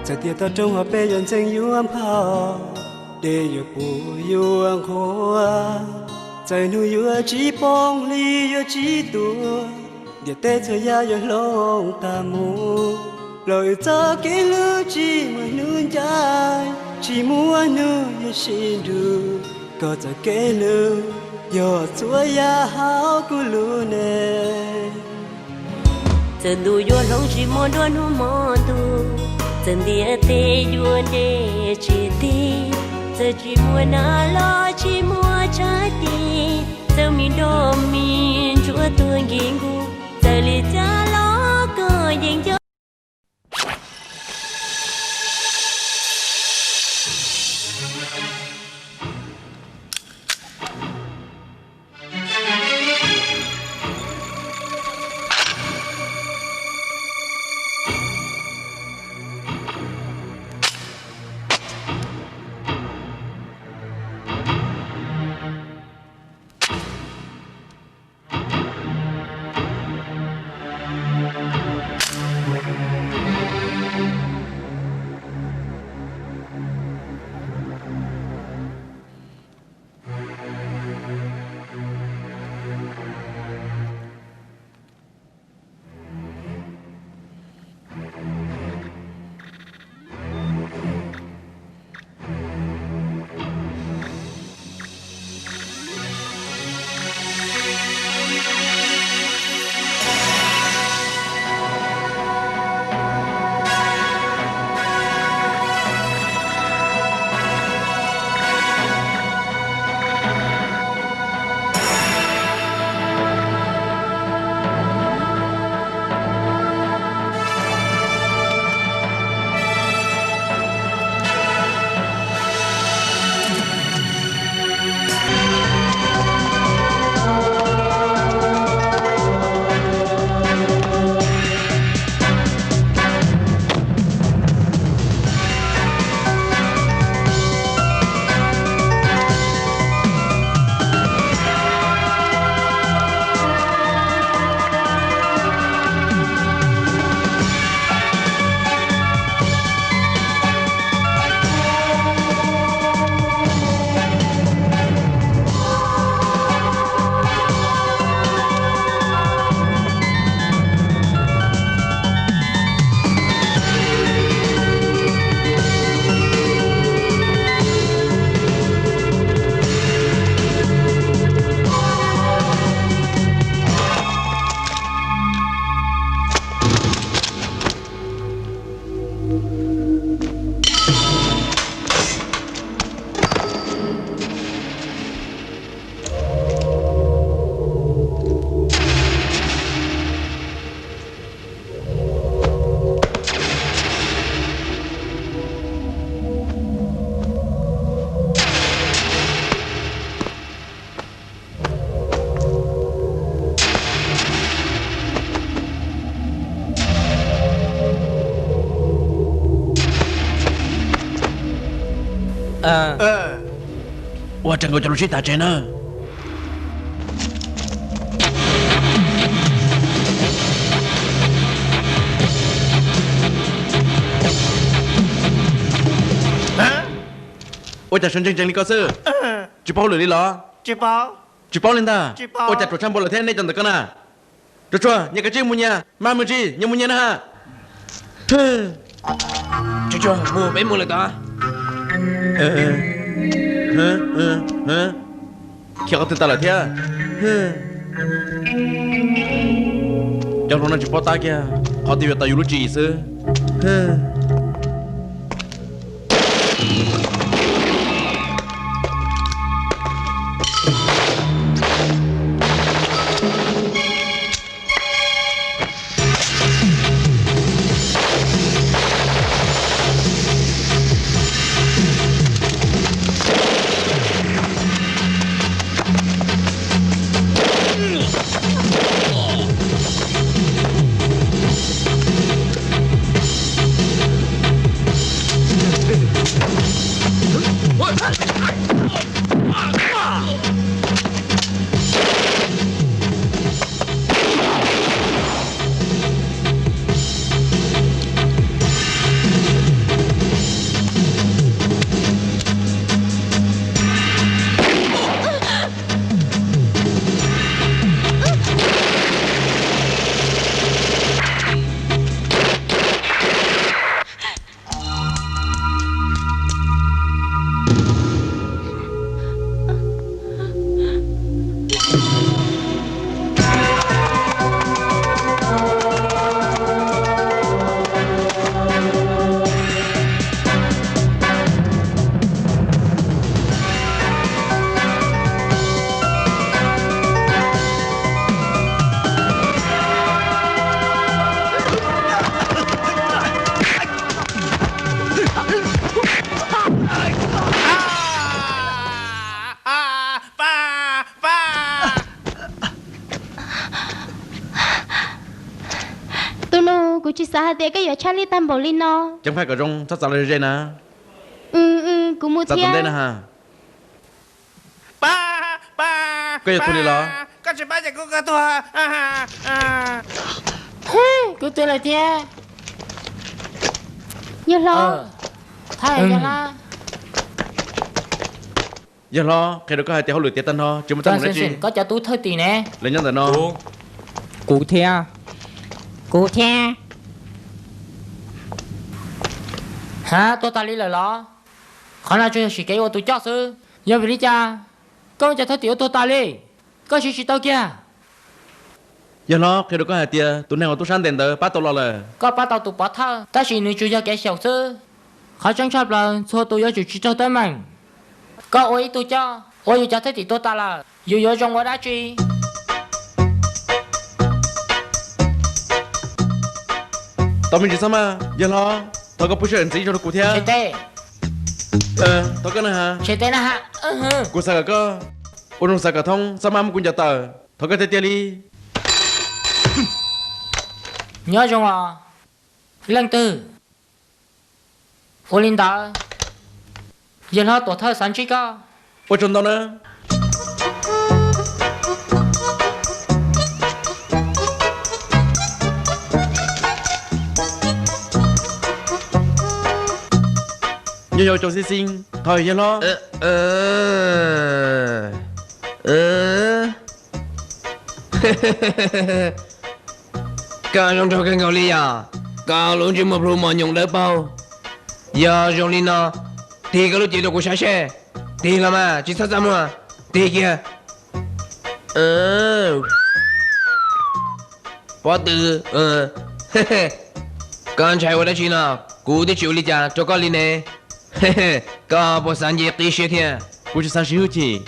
在跌倒中我被人正有安跑，跌又不有安可啊，在路有几帮里有几多，跌跌车呀有龙大木，lời ta kể lỡ chỉ mà nương dài chỉ muốn nương ya xin được có ta kể lỡ yo chúa ya hao cu lu nè chân đu yo long chỉ muốn đoan hu mò tu chân địa tê yo nè chỉ ti giờ chỉ muốn na lo chỉ muốn trái ti giờ mình đo mình chúa tuôn giang gu giờ li cha lo cơ giang cho Wah, jangan terus cerita China. Ôi chả xuân chừng chừng đi cơ sư. Chị bao lửa đi lo. Chị bao lên ta. Ôi chả trộn trăm bộ là thế này chẳng được cơ nà. Rồi chua, nhà cái chi mua nhà, mà mua chi, nhà mua nhà ha. Chua, mua bé mua lại ta. Kira kata lah dia. Jangan nak cepat tak ya. Kau tiada tahu lucu se. xã để cái giờ Charlie tam bồ linh nó chẳng phải cả trong sát sao lên nè cũng mua sao thiệt tận đây nè ha ba cái giờ tôi đi lo con chỉ ba giờ cô cả tua cứ tên là thiệt nhớ lo thay cho nó giờ lo khi đó có hai tiếng họ lười tiếng tân ho chúng ta cho muốn nói xin chi có cho tú thơi tì nè lên nhân tận nó cụ thể cụ thể hả tôi ta lý lời lo khó là chưa chỉ cái ô tôi cho sư giờ vì lý cha con cho thơi tiểu tôi ta lý có chỉ tao kia giờ lo khi đó có hai tiếng tụi này họ tụi sáng tiền tờ bắt tao lo là có bắt tao tụ bỏ thơ ta chỉ nữ chủ cho cái小sư khó chẳng chấp là số tôi yêu chủ chỉ cho tới mình có ôi tôi cho ôi cho thấy thì tôi ta là yêu trong quá đã truy tao mình chỉ sao mà giờ lo tao có bút chuyện gì cho nó cụ thể chế tê tao có nè ha chế tê nè ha cụ sao có ôn sao cả thông sao mà cũng giờ tờ tao có thể tiền đi nhớ trong à lần tư ô linh đạo giờ nó tổ thơ sản chỉ có ôi trốn tao nữa nhiều cho xí xinh thôi giờ lo cả trong cái ngầu li à cả luôn chỉ một lúc mà nhung đỡ bao giờ trong li nó thì cái lúc chỉ được của xe thì làm à chỉ sao mà thì kia bỏ từ con trai của đã chỉ nào cụ đi chịu li cha cho con li nè có bộ sản gì kỹ xe thiệt cụ chỉ sang xíu chỉ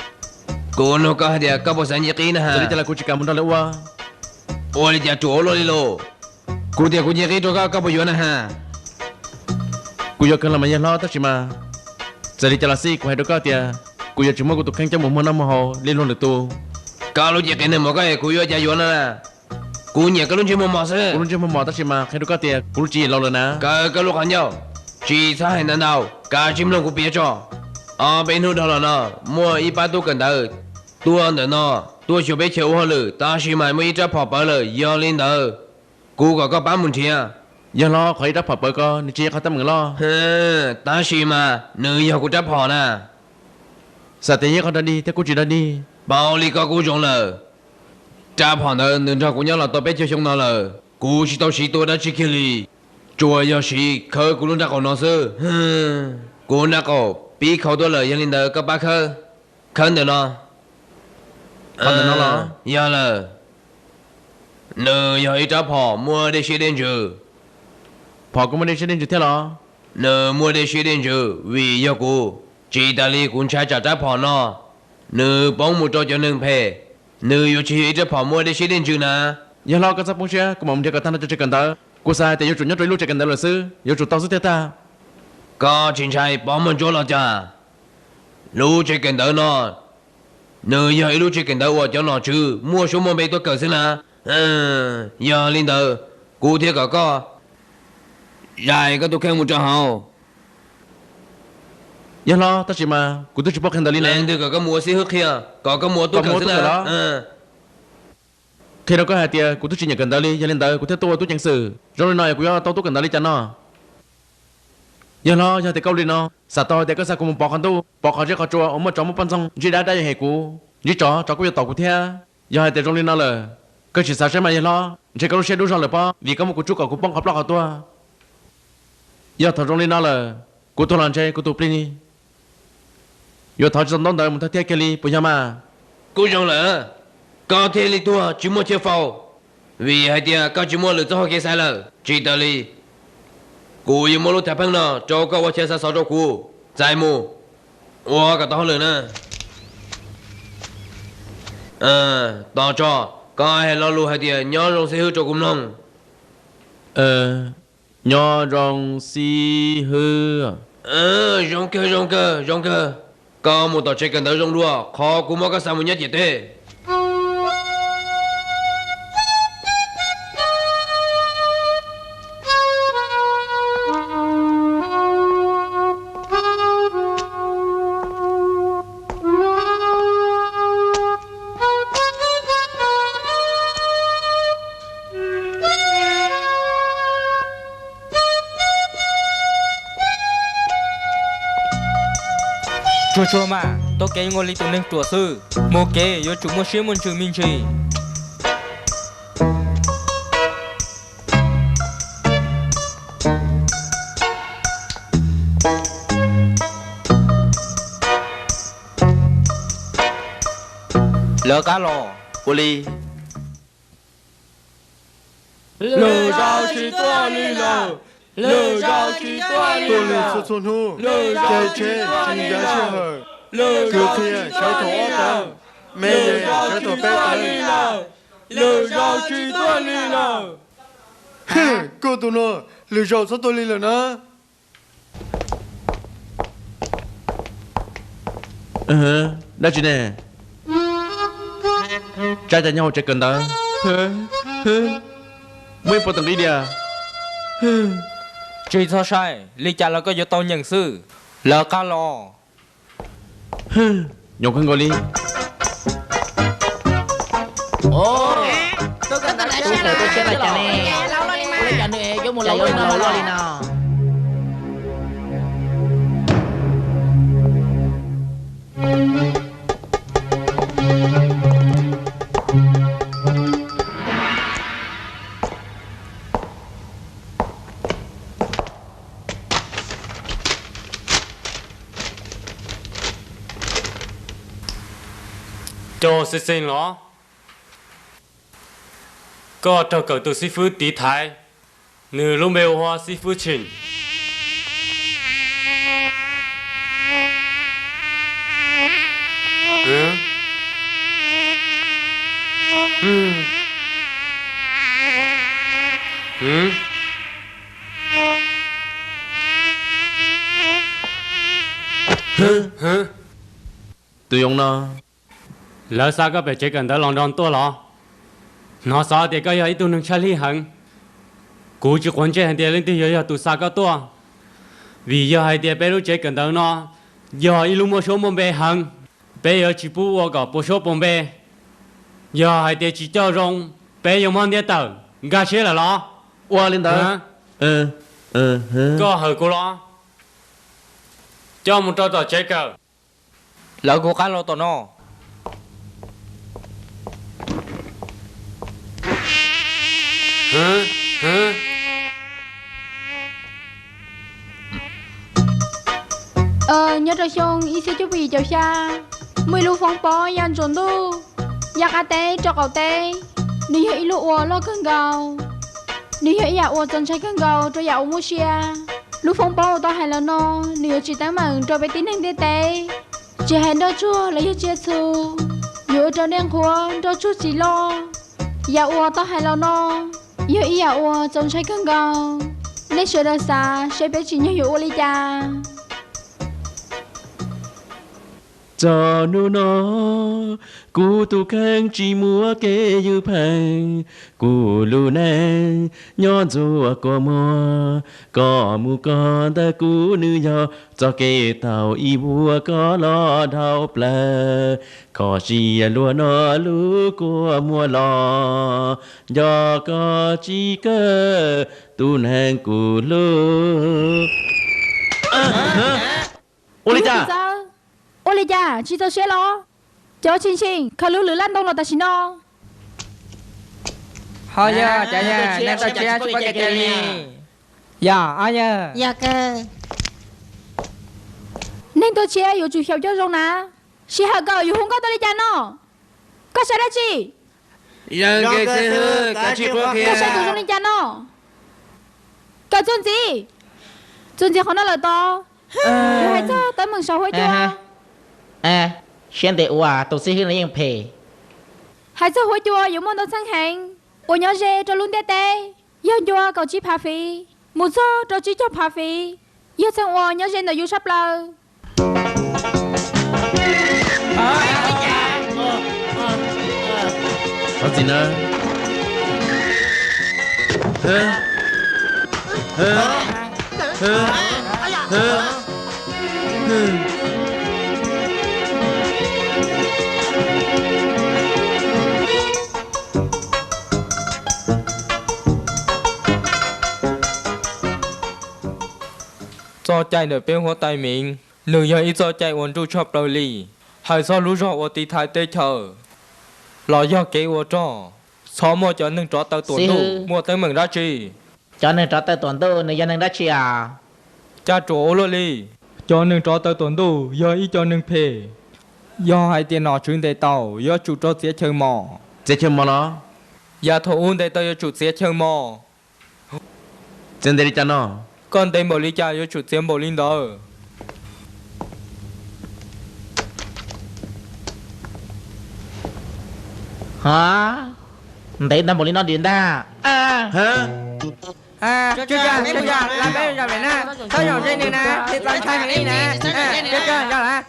cụ nó có thì có bộ sản gì kỹ nè giờ đi ha cho là cụ chỉ cảm ơn tao là qua ôi li cha chỗ lo li lo cụ thì cụ gì kỹ cho có bộ gì nè ha cụ giờ cần làm gì lo tao chỉ mà giờ đi cho là xí cụ hay đâu có tiền cụ giờ chỉ muốn cụ tụt khăn cho một năm hồ liên luôn được tu cả lúc gì cái này mà cái cụ giờ chạy vô nè cụ nhẹ cái lúc chỉ một mỏ cụ sơ luôn chỉ một mỏ tao chỉ mà hay đâu có tiền cụ chỉ lâu rồi nè cái lúc hắn nhau chỉ sao hay难道cả chim lông cũng biết cho bên hút đó là mua ít bao tôi cần đỡ tôi ăn được nó tôi chịu biết chịu hoa lử ta chỉ mà mua ít trái phở bơ lử giờ lên đỡ cụ có bán muốn chia giờ lo khỏi đắp phật bơ co ni chia khỏi tâm người lo ta chỉ mà nữ giờ cũng trái phở nè sao tiền nhớ con đã đi thế cụ chỉ đã đi bao lì có cụ trồng lử trái phở nè nữ cho cụ nhớ là tôi biết chơi chung nó lử cụ chỉ tao chỉ tôi đã chỉ kia lì chúa giờ chỉ khơi cụ luôn đã còn nó sư cụ đã có bị khâu tôi lử giờ lên đỡ có bác khơi khơi được nó con được nó lo giờ là nữ giờ ít trái phở mua để xí đến chữ phở cũng mới đi chơi đến chỗ thế lo nữ mua để xí đến chữ vì giờ cụ chỉ ta li cũng trái trả trái phở nó nữ bóng một trò cho nương phê nữ yêu chỉ ít trái phở mua để xí đến chữ nè giờ lo có sắp muốn chơi cũng mong chơi cái thằng nó chơi cần tớ cụ sai thì yêu chủ nhất rồi lúc chơi cần tớ là sư yêu chủ tao sư thế ta có chính trai bóng một chỗ là chả lúc chơi cần đỡ nó nữ giờ lúc chơi cần đỡ của cho nó chứ mua số môn bê tôi cờ xin nè giờ linh đỡ cụ thiết có dài có tôi khen một trò hậu giờ lo tao chỉ mà cụ tôi chỉ bắt cần tớ đi lên nè từ có mua xí hức kia có mua tôi cờ xin nè khi đó có hai tia cụ tôi chỉ nhận cần tớ đi giờ lên tớ cụ thế tôi chẳng xử rồi nói cụ tao tôi cần tớ đi cho nó giờ lo giờ thì câu đi nó sao tôi thì có sao cũng bỏ con tu bỏ con chứ con chùa ông mà chó một phân xong chỉ đã hệ cụ chỉ chó cũng giờ tàu cụ theo giờ hai tia trong đi nó là cái chỉ sao sẽ mà giờ lo chỉ có xe đu rồi là bao vì có một cụ chú cậu cũng bong khắp lo cả tua giờ thằng trong đi nó là cụ tôi làm chơi cụ tôi plini giờ thằng trong đó đợi một thằng theo kia đi bây giờ mà cụ trong là có thể li tua chỉ mua chơi phao vì hai tia có chỉ mua lựa cho họ kia sai là chỉ tờ li cụ yêu mua lúc thẻ phăng nó cho có qua chơi sao cho cụ giải mua ủa cả tao lừa nè tao cho có hay lo lu hai tia nhớ rong xe hư cho cùng nông nhỏ rong si hư rong cơ có một tàu chơi cần tới rong đua khó cũng có sao một nhất gì thế chua chua mà tôi kể ngồi lý tụ nên chùa sư một kể yo chúng một xíu muốn chừng minh trì lỡ cá lò Oli lỡ rau chỉ toa đi lỡ lỡ rau chỉ toa đi tôi lì lỡ xuất xuân hu lỡ chơi rau chơi chỉ giá chơi hở lỡ cứ rau kia chỉ cháu toa thổ đi tao lỡ mẹ lỡ về rau cháu chỉ thổ bé toa đi tới lỡ lỡ rau chỉ toa đi lỡ cô tụi nó lì rau sao tôi lì là nó đó chị nè cha cha nhau chạy cần đó mới bỏ từng đi đi à chỉ sao sai lý cha là có yo tao nhận sư lỡ cá lò nhậu không gọi đi ồ tôi cần lại xe là tôi xe là chả nè lâu lên đi mà lấy chả nè vô một lâu lên nào cho xin nó có cho cậu từ sĩ phu tí thái nữ lúc mèo hoa sĩ phu trình tụi ông nó lỡ sao có phải chỉ cần tới lòng đòn tua lọ nó sao thì có ít tụi nâng chơi lý hẳn cú chỉ quan trọng thì lên thì giờ tụi sao có tua vì giờ hai thì bé lúc chỉ cần tới nó giờ ít lúc mua số mông bé hẳn bé giờ chỉ bù vào cái bù số bông bé giờ hai thì chỉ cho rong bé dùng món để tờ gà chế là lo qua lên đó có hở cô lo cho một trò chơi cờ lỡ cô cá lò tao nó nhớ ra xong ý sẽ chúc gì chào xa mười lu phong bó yan trốn tu yak a tê cho cậu tê đi hệ lu ua lo cơn gào đi hệ ya ua chân trái cơn gào cho ya ua mua xia lu phong bó tao hay là no nếu chỉ tao mừng cho bé tín anh tê tê chỉ hẹn đôi chua lấy chia su nhớ cho đen khua cho chút chỉ lo ya ua tao hay là no nhớ ya ua chân trái cơn gào lấy sữa đào xa sẽ bé chỉ nhớ ua li cha cho nu nó cú tu khang chỉ mua kê yu phang cú lu nè nhon dù có mua có mu con ta cú nữ yo cho kê tàu y bùa có lo đau plơ có chi lúa nó lú của mua lo do có chi cơ tu nàng cú lu ôi cha ô lê cha chị tao sẽ lo cho xin xin khá lũ lửa lan đông là ta xin nó thôi giờ chả nha nên tao chia chúc cái kia đi dạ ai nhờ dạ cơ nên tôi chia yêu chủ hiệu cho rong nà chị hạ cầu yêu không có tao đi cha nó có sao đó chị dân cái sư cả chị qua kia có sao tụi rong đi cha nó có chuyện gì khó nói lời to hay sao tới mừng sáu hơi chưa xem để ủa tụi sĩ hư làยังเพ hay sao hơi chưa yêu món đồ sang hàng ủa nhớ dê cho luôn tê tê yêu chưa cầu chi phá phí một số cho chi cho phá phí yêu sang ủa nhớ dê nó yêu sắp lờ có gì nữa cho chạy nửa bên hoa tay mình nữ giờ ít cho chạy uốn trụ chọc đầu lì hay do lũ rõ uốn tí thái tê chờ lo do kế uốn trò xó mua cho nâng trò tàu tuần đủ mua tới mừng ra chi cho nên trò tới tuần tu nữ dân nâng đất chi à cha chỗ lô lì cho nâng trò tàu tuần đủ giờ ít cho nâng phê do hai tiền nọ chuyến đề tàu do chủ trò xế chơi mò sẽ chơi mà nó giờ thổ ôn đề tàu do chủ xế chơi mò trên đây đi cha nó con tên bộ lý cha do chủ xế bộ linh đó hả đấy năm một lý nó điện ta hả chú cha làm bé cho mẹ nè sao nhỏ trên này nè thì con trai mẹ đi nè chú cha cho là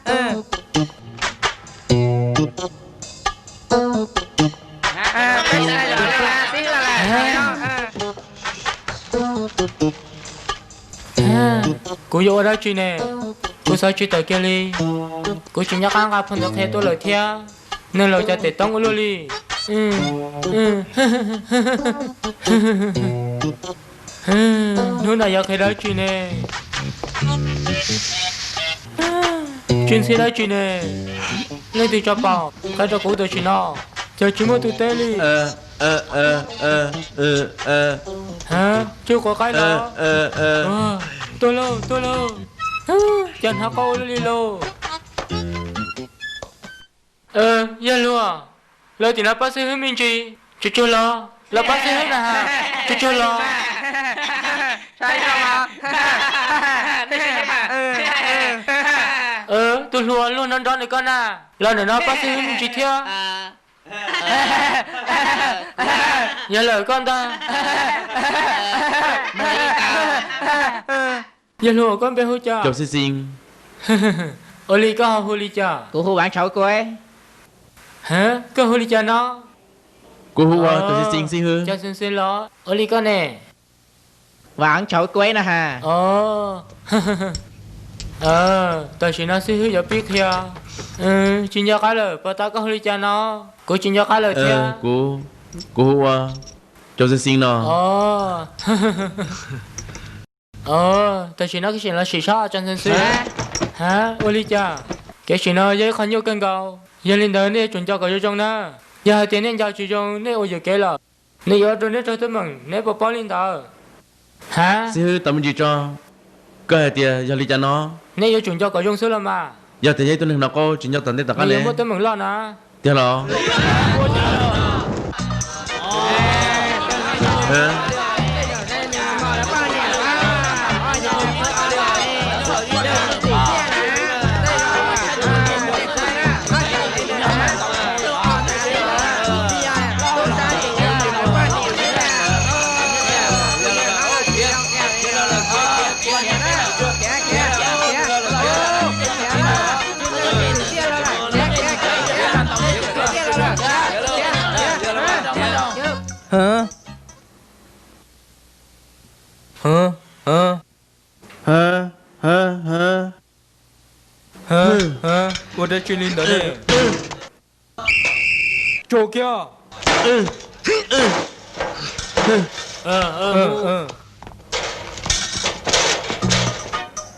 bây giờ là tí là cô vô đó chị nè cô sao chị tới kia đi cô chỉ nhắc ăn gặp phần được theo tôi lời theo nên lời cho tết tông của luôn đi nếu nào giờ khi đó chị nè chuyện gì đó chị nè lên từ cho bảo cái cho cô tôi chị nó chờ chị mua từ tê đi hả chưa có cái đó tôi lo chẳng hả cô đi lo giờ luôn lời thì nó bác sĩ hướng mình chị chưa lo là bác sĩ hướng là hả chưa lo sai sao mà tôi luôn non đó này con à lần này nó bác sĩ hướng mình chị theo nhớ lời con ta giờ luôn con bé hú cha chồng xin Oli có Oli cha cô hú bán cháu cô ấy hả có Oli cha nó cô hú tôi xin hư cha xin lo Oli con nè bán cháu cô ấy nè ha tôi chỉ nói xin hư giờ biết theo chỉ nhớ cái lời bà ta có Oli cha nó cô chỉ nhớ cái lời theo cô hú chồng xin nó tôi chỉ nói cái chuyện là chỉ sao chân xin hả Oli cha cái chuyện nó dễ khó nhiều cân cầu giờ lên đời này chuẩn cho cái trong đó giờ tiền nên giao chỉ trong này ôi giờ cái là này giờ tôi nên cho tôi mừng này bỏ lên đời hả xin hư tầm gì cho cái tiền giờ đi cho nó này giờ chuẩn cho cái trong số là mà giờ thì tôi nó có chuyện cho tận đây tất cả này giờ tôi mừng lo nè tiền lo Ủa đây chuyên linh đó này chỗ kia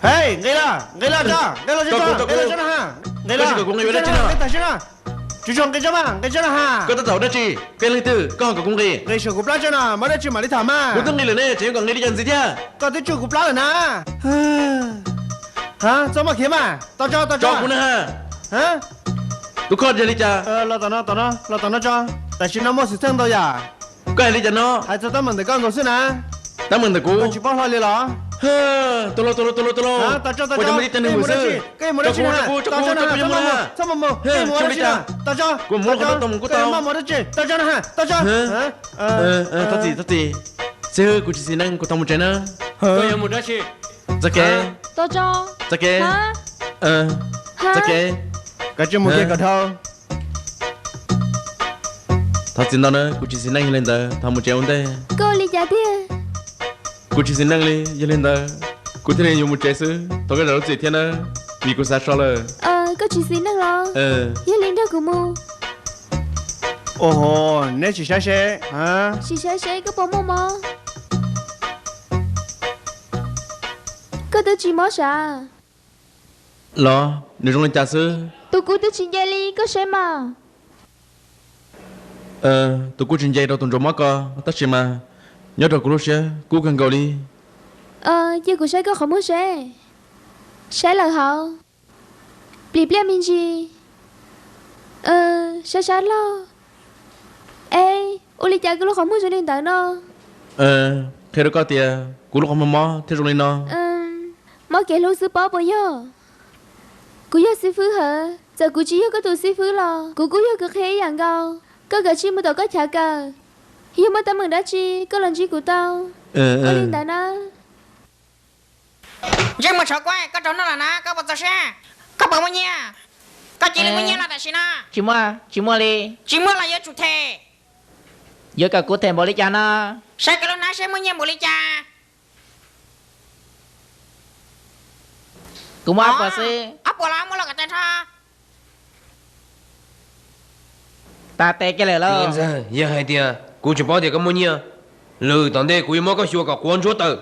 Hey, ngay là cha, ha. Ngay là cũng ngay đó chứ nào cái nào. Chú chồng cái cho mà ha. có tao thấu đó chị cái linh tư có cũng gì Ngay sửa cục lá cho nào, mới đã chịu mà đi thảm à. cô từng nghĩ là nè chỉ còn nghĩ đi chân gì thế Có tới chịu cục lá rồi nè. Hả? Sao mà kiếm à? Tao cho. cho cũng nè ha Hả? tôi con giờ đi cha Lo tao nó cho. Tại chỉ nó mua sự thương tao à. cái đi cho nó Hay cho tao mình để con đồ xin à. tao mừng cô Con chỉ bao thôi liền đó. tôi lo Hả? Tao cho. cô cho mình đi tên người sư Cái mua đó chứ hả? cho cô Sao mà mua? Cái mua đó chứ hả? Tao cho. cô mua cái tông của tao Mua đó chứ. Tao cho nó hả? Tao cho. Hả? tao gì sư cô chỉ xin năng cô tông một trái nữa tôi yêu một đứa chị ra kê tôi cho ra kê hả ra kê Cái chuyện một cái cả thâu. thật xin tao nữa cô chỉ xin năng lên tờ thằng một trái ổn đây cô lý trả tiền cô chỉ xin năng đi lên tờ cô thấy dùng một trái sư tao cái đầu gì thế nữa vì cô sao sao rồi cô chỉ xin năng lo giờ lên đó của mua Ồ, nếu chỉ xe hả? chỉ sẽ có bao mò có tới chỉ mò sao lo nếu trong lên trà sư Tụi cô tôi xin dây ly có xem mà. tụi cô trình dây đâu tuần rồi mất co tất nhiên mà nhớ rồi cô lúc xe cô cần cầu đi Giờ cô sẽ có không muốn sẽ. Sẽ lời họ. Bịp lẹ mình gì. Sẽ lo. Ê, Uli cha cái lúc không muốn sẽ lên tới nó. thế đó có tiền cô lúc không mò thế trong lên nó Mò kể lúc sư bó bây giờ. Cô yêu sư phứ hả? Giờ cô chỉ yêu có tụi sư phứ lo. Cô yêu cực hế dạng gâu. Có gỡ chi mà tao có trả cờ. Yêu mà tao mừng đã chi, có lần chi của tao. Có lên tới nó. Nhưng mà sợ quá, có trốn nó là nó, có bao giờ xe. Có bao nhiêu nha. Có chỉ là bao nhiêu là tại sao nó. Chỉ mua đi. Chỉ mua là do chủ thể. Giờ cả cô thèm bỏ đi cha nó. Sao cái lúc nãy sẽ mua nhiều bồ lý cha. Cũng áp vào xe. Áp vào là mua là cái tên thôi. Ta tè cái này lo. Tiền ra, giờ hai tiền, cô chỉ bảo tiền có bao nhiêu. Lừ tận đây cô mới có xua cả quan số tử.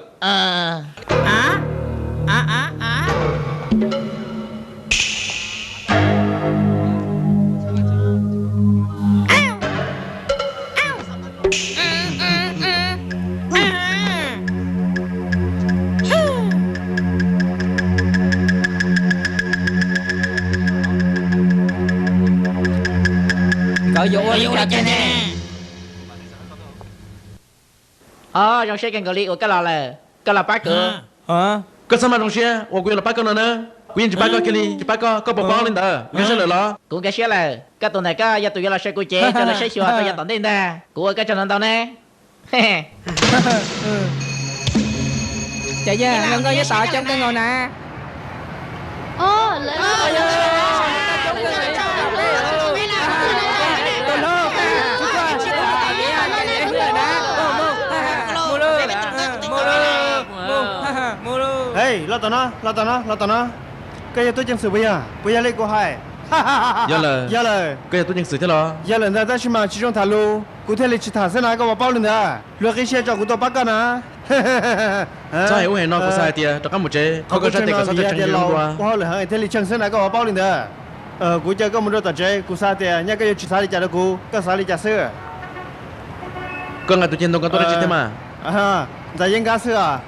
Cậu vô đi cha nè. Trong xe cần cậu đi của cái là bác cửa. có sao mà trong xe ô quyền là bác con nữa quyền chỉ bác con kia đi chỉ bác có bỏ bó lên đó quyền sẽ lỡ lo Cũng cái xe là cái tuần này cái giờ tụi là xe của chế cho là xe xua tôi giờ tận tiền ta. Của cái chân tao nè. Chạy ra, ngân coi với tọ trong cái ngồi nè. Lấy Hey, lo tao nó. Cái giờ tôi chẳng xử bây giờ lấy cô hai. Giờ là cái giờ tôi nhận xử thế lo giờ lần ra chỉ mà chỉ trong thả lô, cụ thể là chỉ thả sẽ nói có bao lần đó. Lúc cái xe cho cụ tôi bắt con à. sao hiểu hẹn nó có sai tiền cho các một chế có cái tiền có sao cho chẳng hiểu qua qua là hai thế là chẳng sẽ nói có bao lần đó. Cụ chơi có một đôi tờ chế, cụ sai tiền, nhớ cái giờ chỉ sai đi trả được cụ, cái sai đi trả sữa. con ngày tôi trên tôi có tôi đã chết thế mà在应该是啊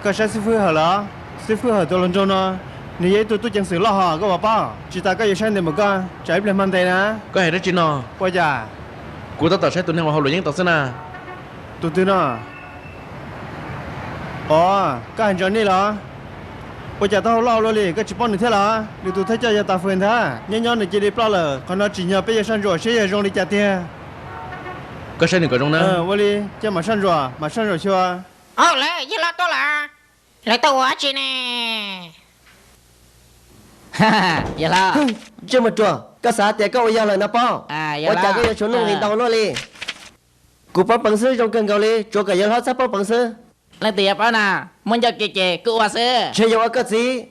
，cái xe sư phụ hả đó, sư phụ hả tôi lần trong nó, nếu vậy tôi chẳng xử lo hả, có bảo bao, chỉ ta có yêu sang để một con, trái bên mang tay nè, có hệ đó chị nó, bây giờ, cụ tao tao sẽ tuần này vào hậu luyện tao sẽ na, tôi tin à, cái hành trình này là. Bây giờ tao lo rồi cái chỉ bọn này thế là, nếu tôi thấy cho tao phun thế, nhớ này chỉ đi bao là, còn nó chỉ nhớ bây giờ sang rồi sẽ dùng đi trả tiền. có sẽ đừng có trong đó. Vô đi, chứ mà sang rồi chưa? Lấy, vậy là tôi là, lấy tôi quá chị nè. Vậy là. Chứ mà chùa, cái xã tiền có bây giờ nó bao. Vậy là. là. Ôi cái chuẩn bị tàu nó đi. Cụ bao bằng sư trong cần cầu đi, chùa cái giờ hết sắp bao bằng sư. Lấy tiền bao nè, muốn cho kề cứ qua sư. Chơi vô cái gì?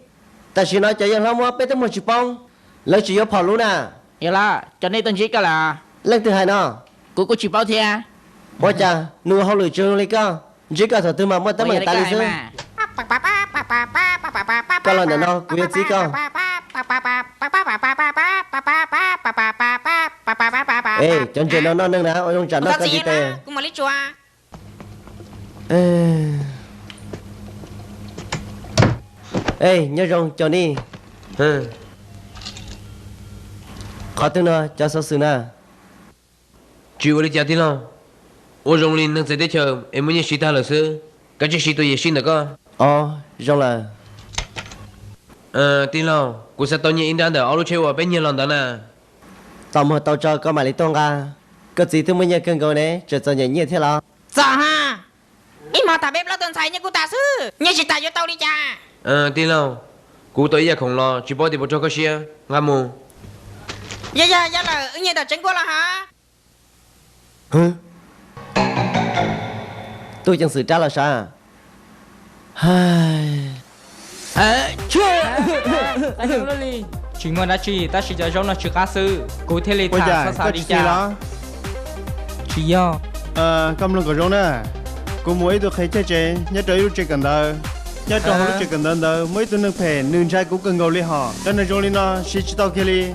Ta chỉ nói cho giờ nó mua bé tới một chục bông, lấy chỉ vô跑luôn à. Vậy là, cho nên tôi chỉ cái là. Lên thứ hai nó. Cụ chỉ bao thiệt. Ôi cha, nuôi hậu lười trường đi cơ. Chỉ cả thở từ mà mất tới mình ta đi sư. Có lần nữa nó, cụ biết gì cơ. Ê, chân chuyện nó nâng nè, ôi ông chẳng nó có gì tệ. Cũng mà lấy chùa. Ê, nhớ rong cho đi. Khó tiếng nó, cho số sự nè. Chịu đi trả tiền nào. Ô rong lên nâng sẽ để chờ em muốn nhận sĩ ta là sư. Cái chiếc sĩ tôi xin được cơ. Rong là. Tiền nào, cô sẽ tao nhận in đàn ở lúc chơi vào bên nhà lần đó nè. Tao mà tao cho có mà lấy tông ra. Cái gì tôi mới nhận cân cầu này, trở cho nhận như thế nào. Dạ ha. Ý mà thả bếp lá tuần xài như cô ta sư. Như chị ta vô tao đi cha. Tiền nào, cô tới giờ không lo, chỉ bỏ tiền vào cho cái xe, ngắm mù. Dạ là, như tao chính của là hả? Tôi chẳng xử trả là sao? Chưa. Anh đừng lo đi. chỉ muốn đã chỉ ta chỉ cho nó chỉ cá sư cụ thể lý ôi thả dạ sao sao có đi chỉ đó chỉ do cầm luôn cái rong nè cô mỗi tôi thấy chơi nhớ tới lúc chơi cần đời nhớ trong lúc chơi cần đời đời mấy tôi nâng phê nâng trái cũng cần ngầu li họ cho nên rong li nó chỉ tao kia li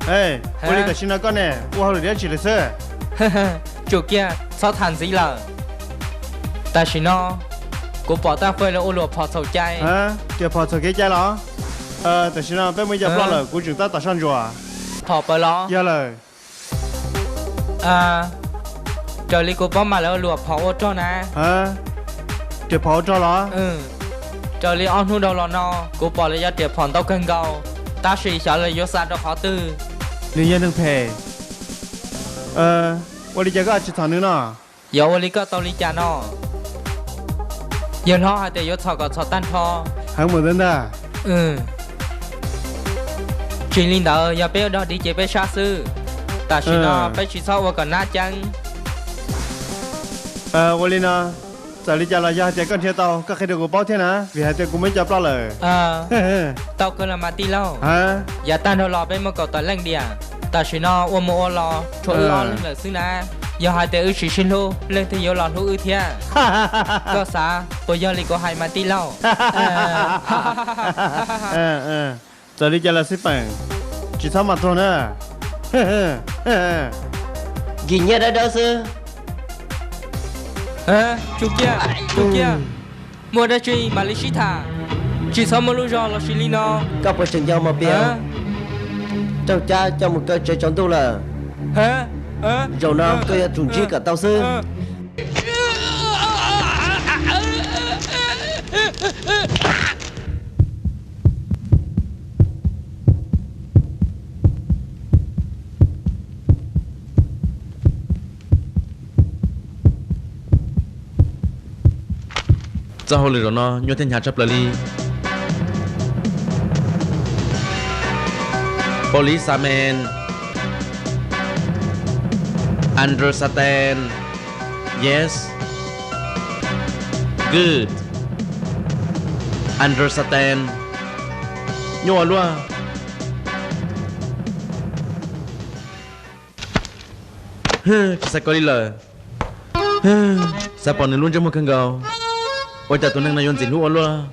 ê cô li cái xin nó con nè cô hỏi được chỉ là sơ chủ kia sao thành gì là ta chỉ nó cô bỏ ta phơi là ô lụa phò sầu chay hả giờ phò sầu cái chay đó tại xin nó bé mới giờ lo rồi cô chúng ta sang rồi phò bờ lo giờ lời trời li cô bỏ mà là ô lụa phò ô cho nè hả giờ phò cho nó trời li on hú đầu lò no cô bỏ lại ra tiệp phòn tao cân gầu ta chỉ sợ là vô xa cho khó tư nương nhân nương phê我理解个只场呢。有我理解道理讲喏，然后还得有炒个炒蛋炒。还没人的。chuyên linh đạo ya bé đó đi chơi bé xa sư, ta chỉ nó bé chỉ sau còn nát chăng. 我哩呢，这里家了呀，这跟贴到，个黑的个包天呢，为还得我们家不了。tao cơ là mà đi lâu. Ya tan đâu lò bé mà cậu tao lên đi à. Ta chỉ nó ôm một lò, trôi lò lên là xứ na. Giờ hai tay ư chỉ xin lu, lên thì nhiều lò lu ư thia. Có sao? Bây giờ li có hai mà đi lâu. Giờ đi chơi là xếp bằng, chỉ sao mà thôi nè. Gì nhớ đó đâu sư? Chú kia, mua đã truy mà lấy xí thả. Chỉ sao mà lu rồi là xí li nó. Có phải sinh nhau mà biểu. Trong cha trong một cơ chế trong tu là. Rồi nó cơ trùng chi cả tao sư. Cho hồi rồi nó nhớ thiên nhà chấp lời đi. Policeman understand yes good understand nhua luôn sẽ có đi lời sao bọn này luôn trong một cơn gào ôi chả tụi năng này yon gì luôn luôn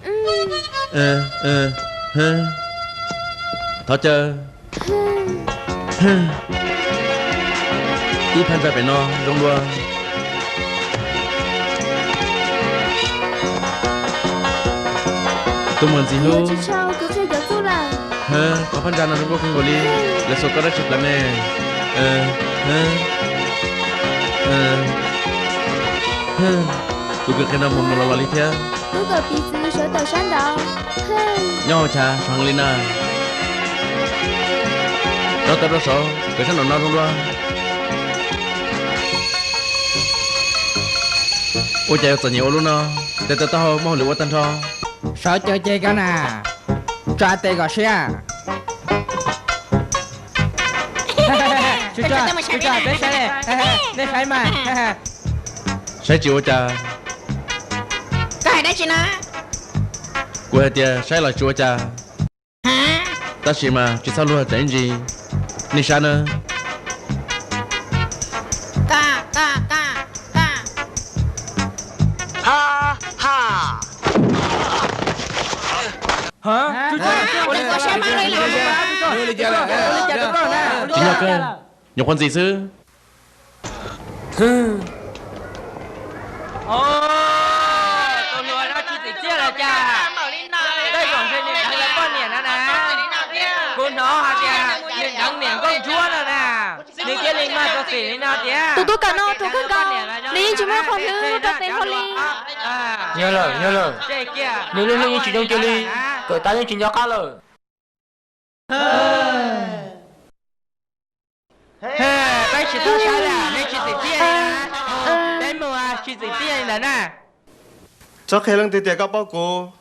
thôi chờ đi phan về phải no rong đua tụi mình gì luôn có phan ra nó rong đua không gọi đi là số có đã chụp là mẹ tụi cứ cái nào một lò lì thế tụi cứ bị giữ sở tàu sáng đó nhau cha hoàng linh à đó tao đó số cái sáng nó rong đua ôi trời thật nhiều luôn nó để tao mau lựa tan thò sao chơi chơi cái nào trả tiền gọi xe chú cho bé xe này bé xe mà sai chịu cha cái đấy chị nó quê tia sai là chúa cha ta chỉ mà chỉ sao luôn tránh gì ni sao nữa ca ha ha hả chú có xe mang đây là chính là cơ nhục con gì sư tôi lừa nó chỉ chỉ chia là cha đây còn trên này là con niệm nè cô nó hả cha niệm đắng niệm con chúa nè niệm kia linh mà có gì nào chứ tụi cả nó tụi cứ câu lý chúng nó không thứ đặt tên thôi lý nhớ lời nếu luôn như chuyện đâu kia đi cởi tay lên chuyện cho cá lời bây giờ tôi sai là nên chỉ chỉ chia đến mùa chỉ chia là nè cho khi lần tiệt các bao cô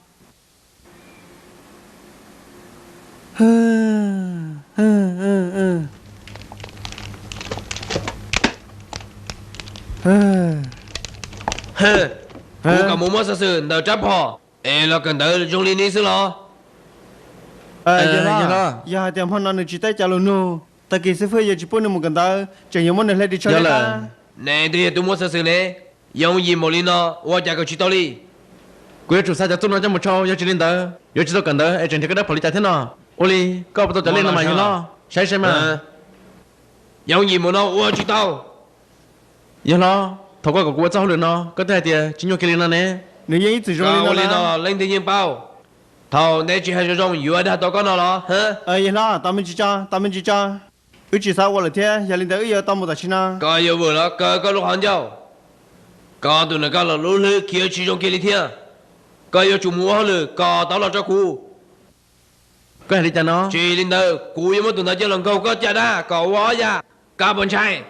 Cú cả mua mua sơ sừ đỡ chấp họ, là cần đỡ dùng linh đi xứ lo. giờ lo giờ thì hôm nay nó chỉ tay chào luôn nu ta kỳ sẽ phơi giờ chỉ bốn một gần ta chẳng nhiều món này lấy đi cho ta nè thì tôi muốn xử lý dùng gì một lý nó tôi trả cái chỉ tao đi quê chủ sao cho tôi nói cho một trâu giờ chỉ lên đó giờ chỉ tôi cần đó em chẳng thấy cái đất phải đi chạy thế nào Oli có bắt đầu trở lên là mày như nó sai mà dùng gì một nó tôi chỉ tao giờ nó thầu qua của cháu luôn nó có thể thì chính nhau kia lên nè nếu như chỉ rồi nó lên thì nhiên bao thầu nếu chỉ hay cho dùng vừa đã tao có nó lo hả giờ nó tao mình chỉ cho chỉ sao qua là thế giờ lên tới giờ tao một tài nào có yêu vừa đó có lúc hắn nhau có tụi nó có là lúc lư kia chỉ trong kia đi thế có yêu chủ mua lư có tao là cho khu có hay đi cho nó chỉ lên đó cụ yêu mà tụi nó chơi lần câu có chơi đá có quá ra cả bọn trai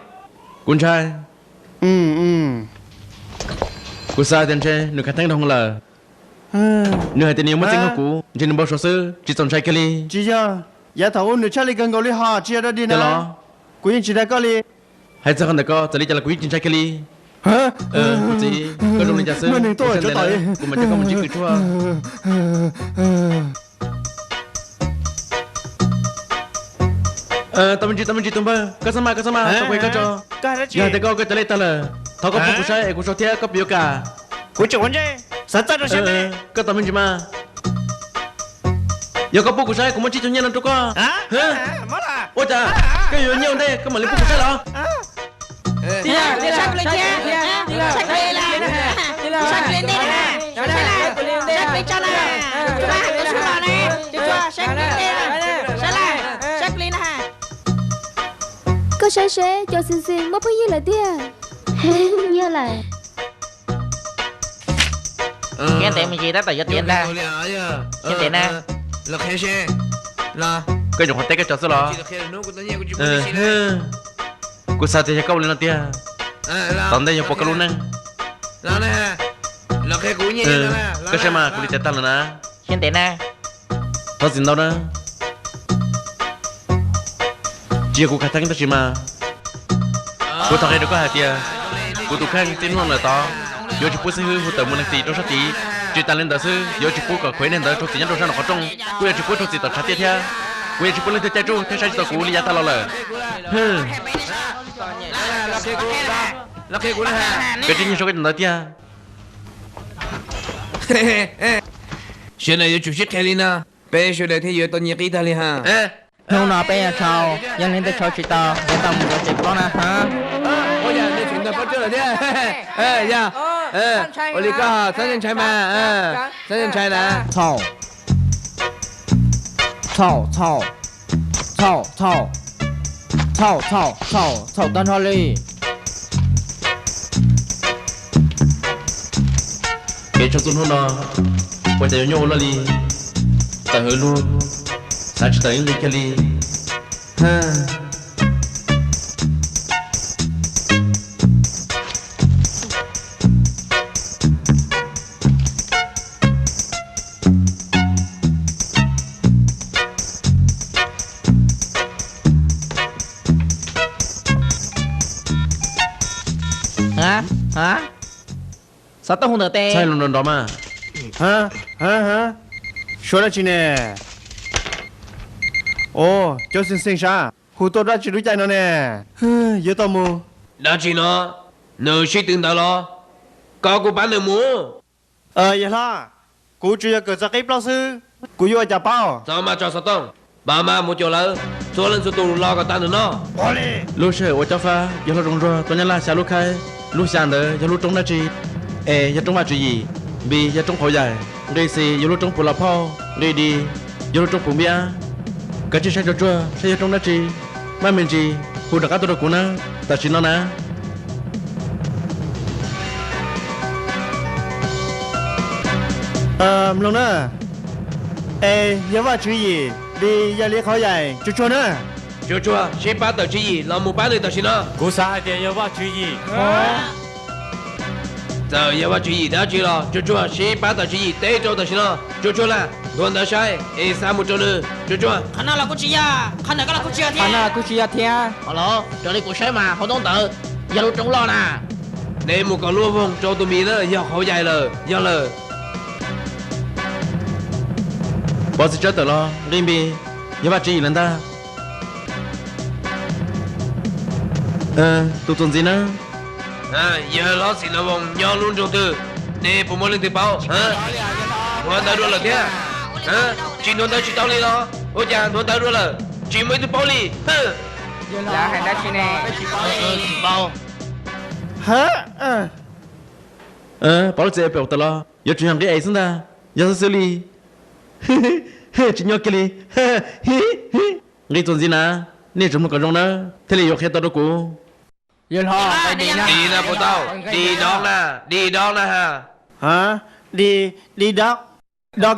cú sai tiền chơi nửa khát thanh đồng là nửa tiền nhiều mất tính của trên đường bao số sư chỉ còn trai kia đi chỉ cho giờ thầu nửa chơi gần gọi đi ha chia ra đi nè cú yên chỉ đã có đi hay sao không được có chỉ là cú yên trai kia đi hả cú gì có đồng lên giả sư mình tôi cho tội của mình cho con một chiếc chua tao mình chỉ tụi bay cái sao mà tao quay cái cho giờ thì có cái tele tao là thao có phụ sai của số thế có biểu cả của chủ quân chứ sao cho xem đi cái tao mình chỉ mà giờ có phụ sai của mình chỉ cho nhau làm cho con hả ôi trời cái gì nhiều đây có mà lấy phụ sai đó Sắc lên kia Sắc lên là Sắc lên đi nè Sắc lên cho nè Chúng ta hãy xuống lò nè Sắc lên đi nè Sắc lên nè Có sẽ cho xin mất bao nhiêu là tia như là Cái tiền mình gì đó tao cho tiền ra Cái tiền nè là khe xe là cái dùng tay cái trò số đó cú sao thì câu lên nó tia tận đây dùng bọc luôn nè là nè là khe cũ nhỉ cái xe mà cú đi chạy tăng rồi nè Cái tiền nè tao xin đâu nữa chia cú khai thác đó chỉ mà cú thằng này đâu có hạt tia cú tụ khang tin hoang là to giờ chỉ bút sẽ hư hụt tờ một tỷ trong sát tỷ chỉ ta lên đó sư giờ chỉ bút có khối nên đó trong tỷ nhân trong sang nó có trong cú chỉ bút trong tỷ tờ sát tiếp theo cú chỉ bút lên từ trái trung theo sai tờ cú lý giá ta lo lờ là khe cũ là cái chuyện như số cái đó tia chuyện này chủ ship khe lina bây giờ đây thì giờ tôi nhớ kỹ ta li ha không nào bây giờ chào dân lên tới chào chị tao để tao một cái con à hả ôi giờ đây chuyện ta phát trở lại thế dạ ôi đi có sáng trai mà sáng trai nè thảo tân hoa ly cái cho tuần hôm đó quay tới nhau là đi tại hơi luôn sao chỉ tới đi cái đi ha hả sao tao không được tê sai luôn đó mà hả số là gì nè ồ cho xin sao hù tôi đã chỉ đuổi chạy nó nè giờ tao mua đó chỉ nó nợ sĩ từng đó lo có cô bán nợ mua vậy là cô chưa có ra cái bao sư cô yêu trả bao sao mà cho sao tông bà mà một chỗ lỡ số lần số tù lo cả ta nữa nó lúc sửa ở cho pha giờ nó rong rồi tôi nhớ là sao lúc khai lúc sáng đó giờ lúc trống đã chi giờ trống mà chuyện gì vì giờ trống khỏi dài đây xì giờ lúc trống phụ là phao đây đi giờ lúc trống phụ bia cái chuyện sai cho chua sai giờ trống đã chi mà mình chi phụ được các tôi được của nó ta chỉ nó nè luôn nữa giờ vào chuyện gì đi giờ lấy khỏi dài chua nữa chua ship bán tờ chuyện gì làm một bán được tờ xin nó cú sai thì giờ vào chuyện gì giờ giờ vào chuyện gì đã chuyện lo chua ship bán tờ chuyện gì tế cho tờ xin nó chua là luôn đã sai sao một chỗ nữa chua khả năng là cô chị à khả năng là cô chị à khả năng cô chị à thế alo chỗ này cô sẽ mà khôngต้องtự giờ lúc trống lo nè để một con lúa vùng cho tụi mình đó giờ khỏi dài lờ giờ lờ bỏ sự chết tờ lo riêng bi nhớ bà chị lần ta tụi tuần gì nữa giờ lo xịn là vòng nhau luôn trong tư nè phụ mẫu lên từ bao hoàn tao đua là thế chị nuôi tao chị tao đi lo ôi chà nuôi tao đua là chị mới từ bao đi là hành đã chị nè bao hả bỏ lỡ biểu tờ lo giờ chuyện hàng cái ấy xin ta giờ xử lý chị nhớ cái gì nghĩ tuần gì nè nè chúng nó còn trong nữa thế làយកhết tao đâu cô giờ họ đi nè phụ tao đi đón nè ha hả đi đọc cho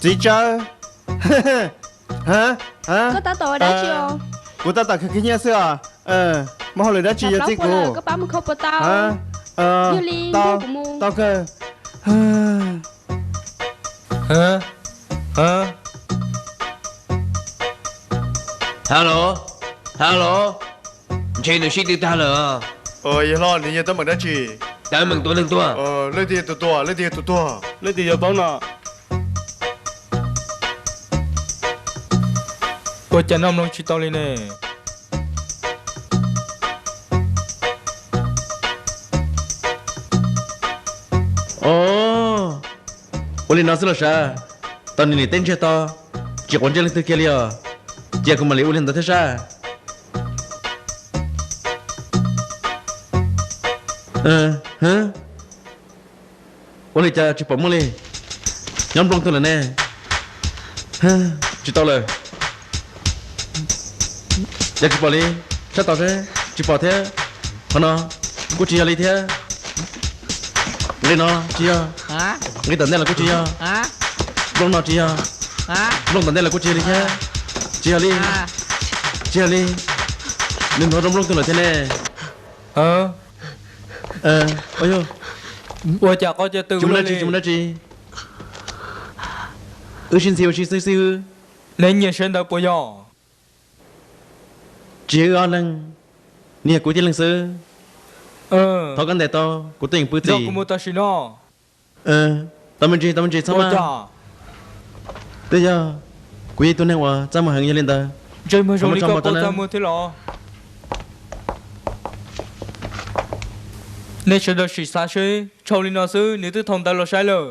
gì chơi hả Có tao tội đã chưa? cô ta tặng cái nhà xưa mà hồi đó chỉ cho chị cô Có bấm không có tao. Như liên tao của mua. tao cơ hello chị nữ sĩ tự ta là vậy lo thì giờ tao mừng đó chị đã mừng tôi lên tua lên tiền lên tiền giờ bao nè cô chân ông nông chị tao lên nè Ôi nó sẽ là sao? Tao nhìn tên chưa to, chỉ quan trọng là thứ kia liền. Chỉ có mà lấy ôi thế sao? Hả? Ôi cha chỉ bỏ mua đi. Nhóm đông thôi là nè. Chỉ tao lời. Giờ chỉ bỏ đi, sao tao thế? Chỉ bỏ thế. Hả nó? Cô chỉ lấy thế. Lấy nó, chỉ hả? Cái tận đây là cô chị à? Hả? Long nào chị à? Hả? Long tận đây là cô chị đi chứ? Chị à đi. Chị à đi. Đừng nói long tôi là thế này. Ôi yo. Ôi chà có cho từ chúng nó chị. Xin siêu. Nên nhìn xem đâu bây giờ. Chị ngon lắm. Nè cô chị lần xưa. Thôi cái này to, cô tình bự gì? Đâu có mua ta xin nó. Tao mình chị sao mà? Bây giờ, quý tôi đang qua, sao mà hàng như lên ta? Chơi mới rồi đi có ta mua thế lo. Nên sẽ được sĩ xa chơi, châu lên nó sư, nếu tôi thông ta lo sai lờ.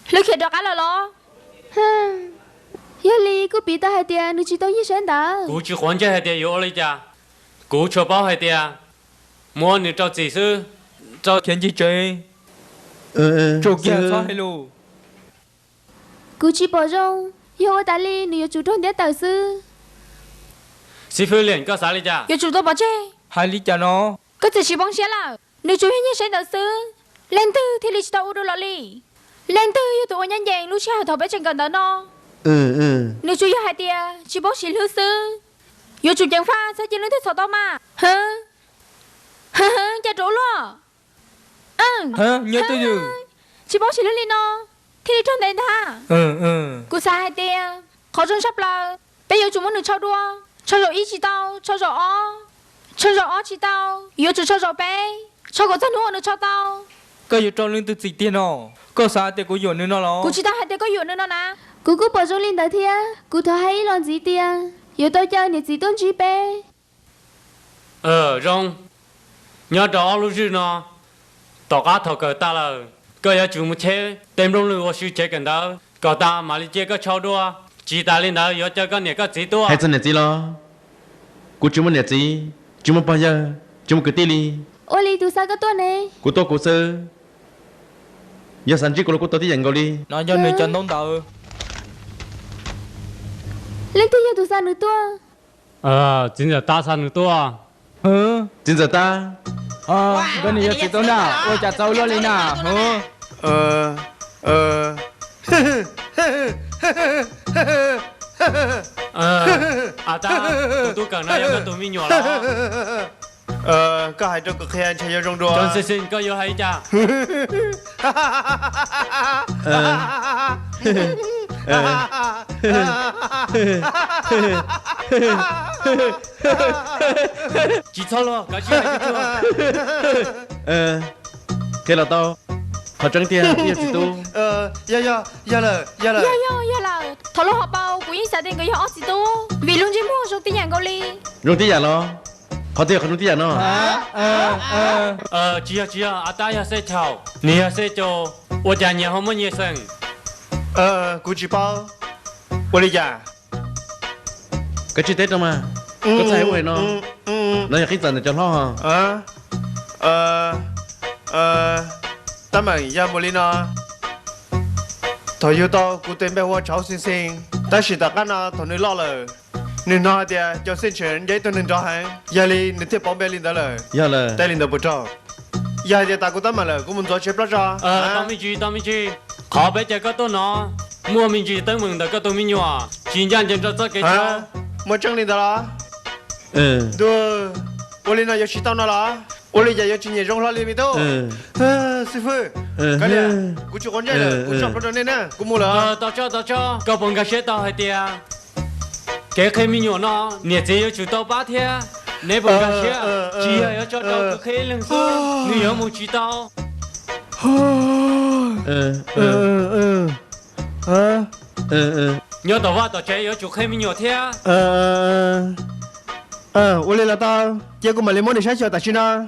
Lúc khi đó cả là lo. Giờ li cô bị ta hay tiền, nữ chỉ tao như sen đã. Cú chỉ quan trọng hay tiền yếu lấy cha. Cú cho bao hay tiền. Mua nữ cho chỉ sư, cho thiên chỉ chơi. Chỗ kia sao hello. Cô chỉ bỏ rong, yêu ta li, nữ chủ động để tao sư. sư phụ liền có sao lấy cha? Yêu chủ động bỏ chơi. Hai lý cha nó. Có thể chỉ bóng xe là, nữ chủ như sen tao sư. Lên tư thì li tao udah lo li. Lên tư yêu tụi nhanh nhàng lúc sau thầu bé chân gần đó nó. Nữ chủ yêu hai tia, chỉ bóng chỉ lưu sư. Yêu chủ chẳng pha sao chỉ nói thế sợ tao mà. Hả? Cha trổ luôn. Hả? Nhớ tôi gì? Chị bố chị lên nó. Thì đi trong đền ta. Cô xa hai tia. Khó trong sắp là. Bây giờ chúng muốn được cho đua. Cho rồi ý chị tao. Cho rồi ó. Cho rồi ó chị tao. Yêu chú cho rồi bé. Cho có thân hồn được cho tao. Có yêu trong lưng từ gì tiền nó. Có xa tia có dồn nữa nó lo. Cô chị tao hai tia có dồn nữa nó nè. Cô cứ bỏ trong lên tới thia. Cô thở hay làm gì tia. Yêu tao chơi nè gì tôn trí bé. Rong. Nhớ đó lúc chứ nó. Tao cá thầu cờ ta là cơ ya chủ một chế tem rong lưu sư chế cần đó có ta mà đi chế có cháu đua chỉ ta lên đó yo cho con này có gì đua hay chân này gì lo cô chúng mình này gì chúng mình bao giờ chúng mình cứ đi đi ôi li tu sao cái tuần này cô to cô sơ giờ sản chỉ cô to tí dành gọi đi nó cho người chân đông tờ lên tu giờ tu sao nữa tua chính là ta sao nữa tua chính giờ ta cái này chỉ tôi nào ôi chả sâu luôn đi nào ta tôi cần nói cho tôi mi nhỏ đó có hai trong cực khen chơi trong đua John xin có vô hay cha chỉ cho lo cái chuyện này chưa cái là tao họ trắng tiền bây giờ chỉ tu dạ là Dạ là thọ lo họ bao của những xã tiền cái họ gì tu vì luôn chỉ mua số tiền nhà câu ly dùng tiền lo họ tiền không dùng tiền nó chị à ta ya sẽ chào你ya sẽ cho我家年后么年生估计包我理解 cái chi tết đâu mà có sai vậy nó nó là cái gì cho lo hả tao mà ya một lần nó thời yêu to cụ tên bé hoa cháu xinh xinh ta chỉ đặt cái nó thằng nữ lo rồi nữ nó thì cho sinh chuyện giấy tôi nên cho hắn ya li nữ tiếp bóng bé lên đó rồi ya là tay lên đó bữa cho ya thì ta cũng tao mà là cũng muốn cho chép đó cho tao mình chỉ khó bé chơi cái tôi nó mua mình chỉ tới mừng được cái tôi mình nhỏ chỉ nhận chân cho cái cho một trăm lên đó là对我领导要去到那了我理解要去年中了里面头师傅干了我去关键了我找不着你呢我没了到这搞本个学到还的cái khi mình nhỏ nó nhiệt chỉ yêu chủ tao 8 thiên nếu bằng cái xe chỉ yêu cho tao cứ khi lần sau người yêu muốn chỉ tao nhớ tao vào tao chơi yêu chủ khi mình nhỏ thế 我来了到结果没来摸你山小大去呢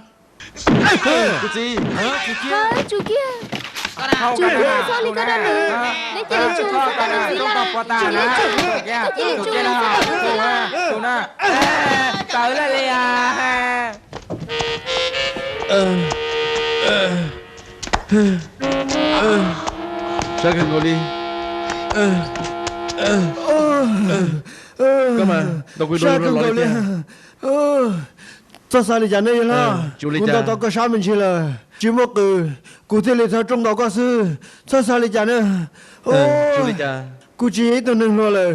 cái gì chú kia sao đi cái đó nữa lấy chơi lên trường sao ta được gì là chú lấy chủ có chơi lên trường sao chú nè tới lại đi à sao cần ngồi đi cơ mà đâu có đồ lo đi cho sao lại trả này là chú lý cũng trả tao có sao mình chỉ là chỉ một từ cụ thể là sao trong đó có sư cho sao lại trả nữa chú lý trả cụ chỉ tôi nâng lo là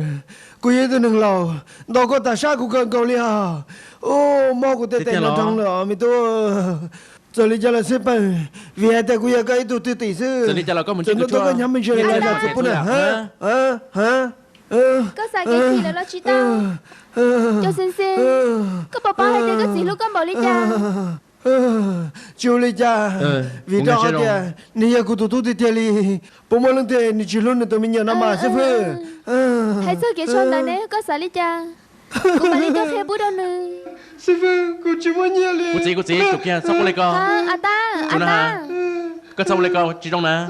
cụ chỉ tôi nâng lo đó có ta sao cụ cần cầu li à mau cụ tết nó trong là mi tôi giờ lý trả là xếp bằng vì hai ta cụ ya cái tôi tự tỷ sư giờ lý trả là có một chút tôi có nhắm mình chơi là chụp bún à hả có sai cái gì là lo chỉ tao cho xin có bà hay để cái gì lúc con bảo lý cha chú lý cha vì đó thì nãy giờ cụ tụt thì tiền li bố mỗi lần thì nãy chỉ luôn là tôi mình nhớ nó mà sư phụ hãy sao cái chuyện này nè có sai lý cha cụ bảo lý cha khéo bút đâu nữa sư phụ cụ chỉ muốn nhớ li cụ chỉ chụp kia xong rồi co à ta có xong rồi co chỉ trong nè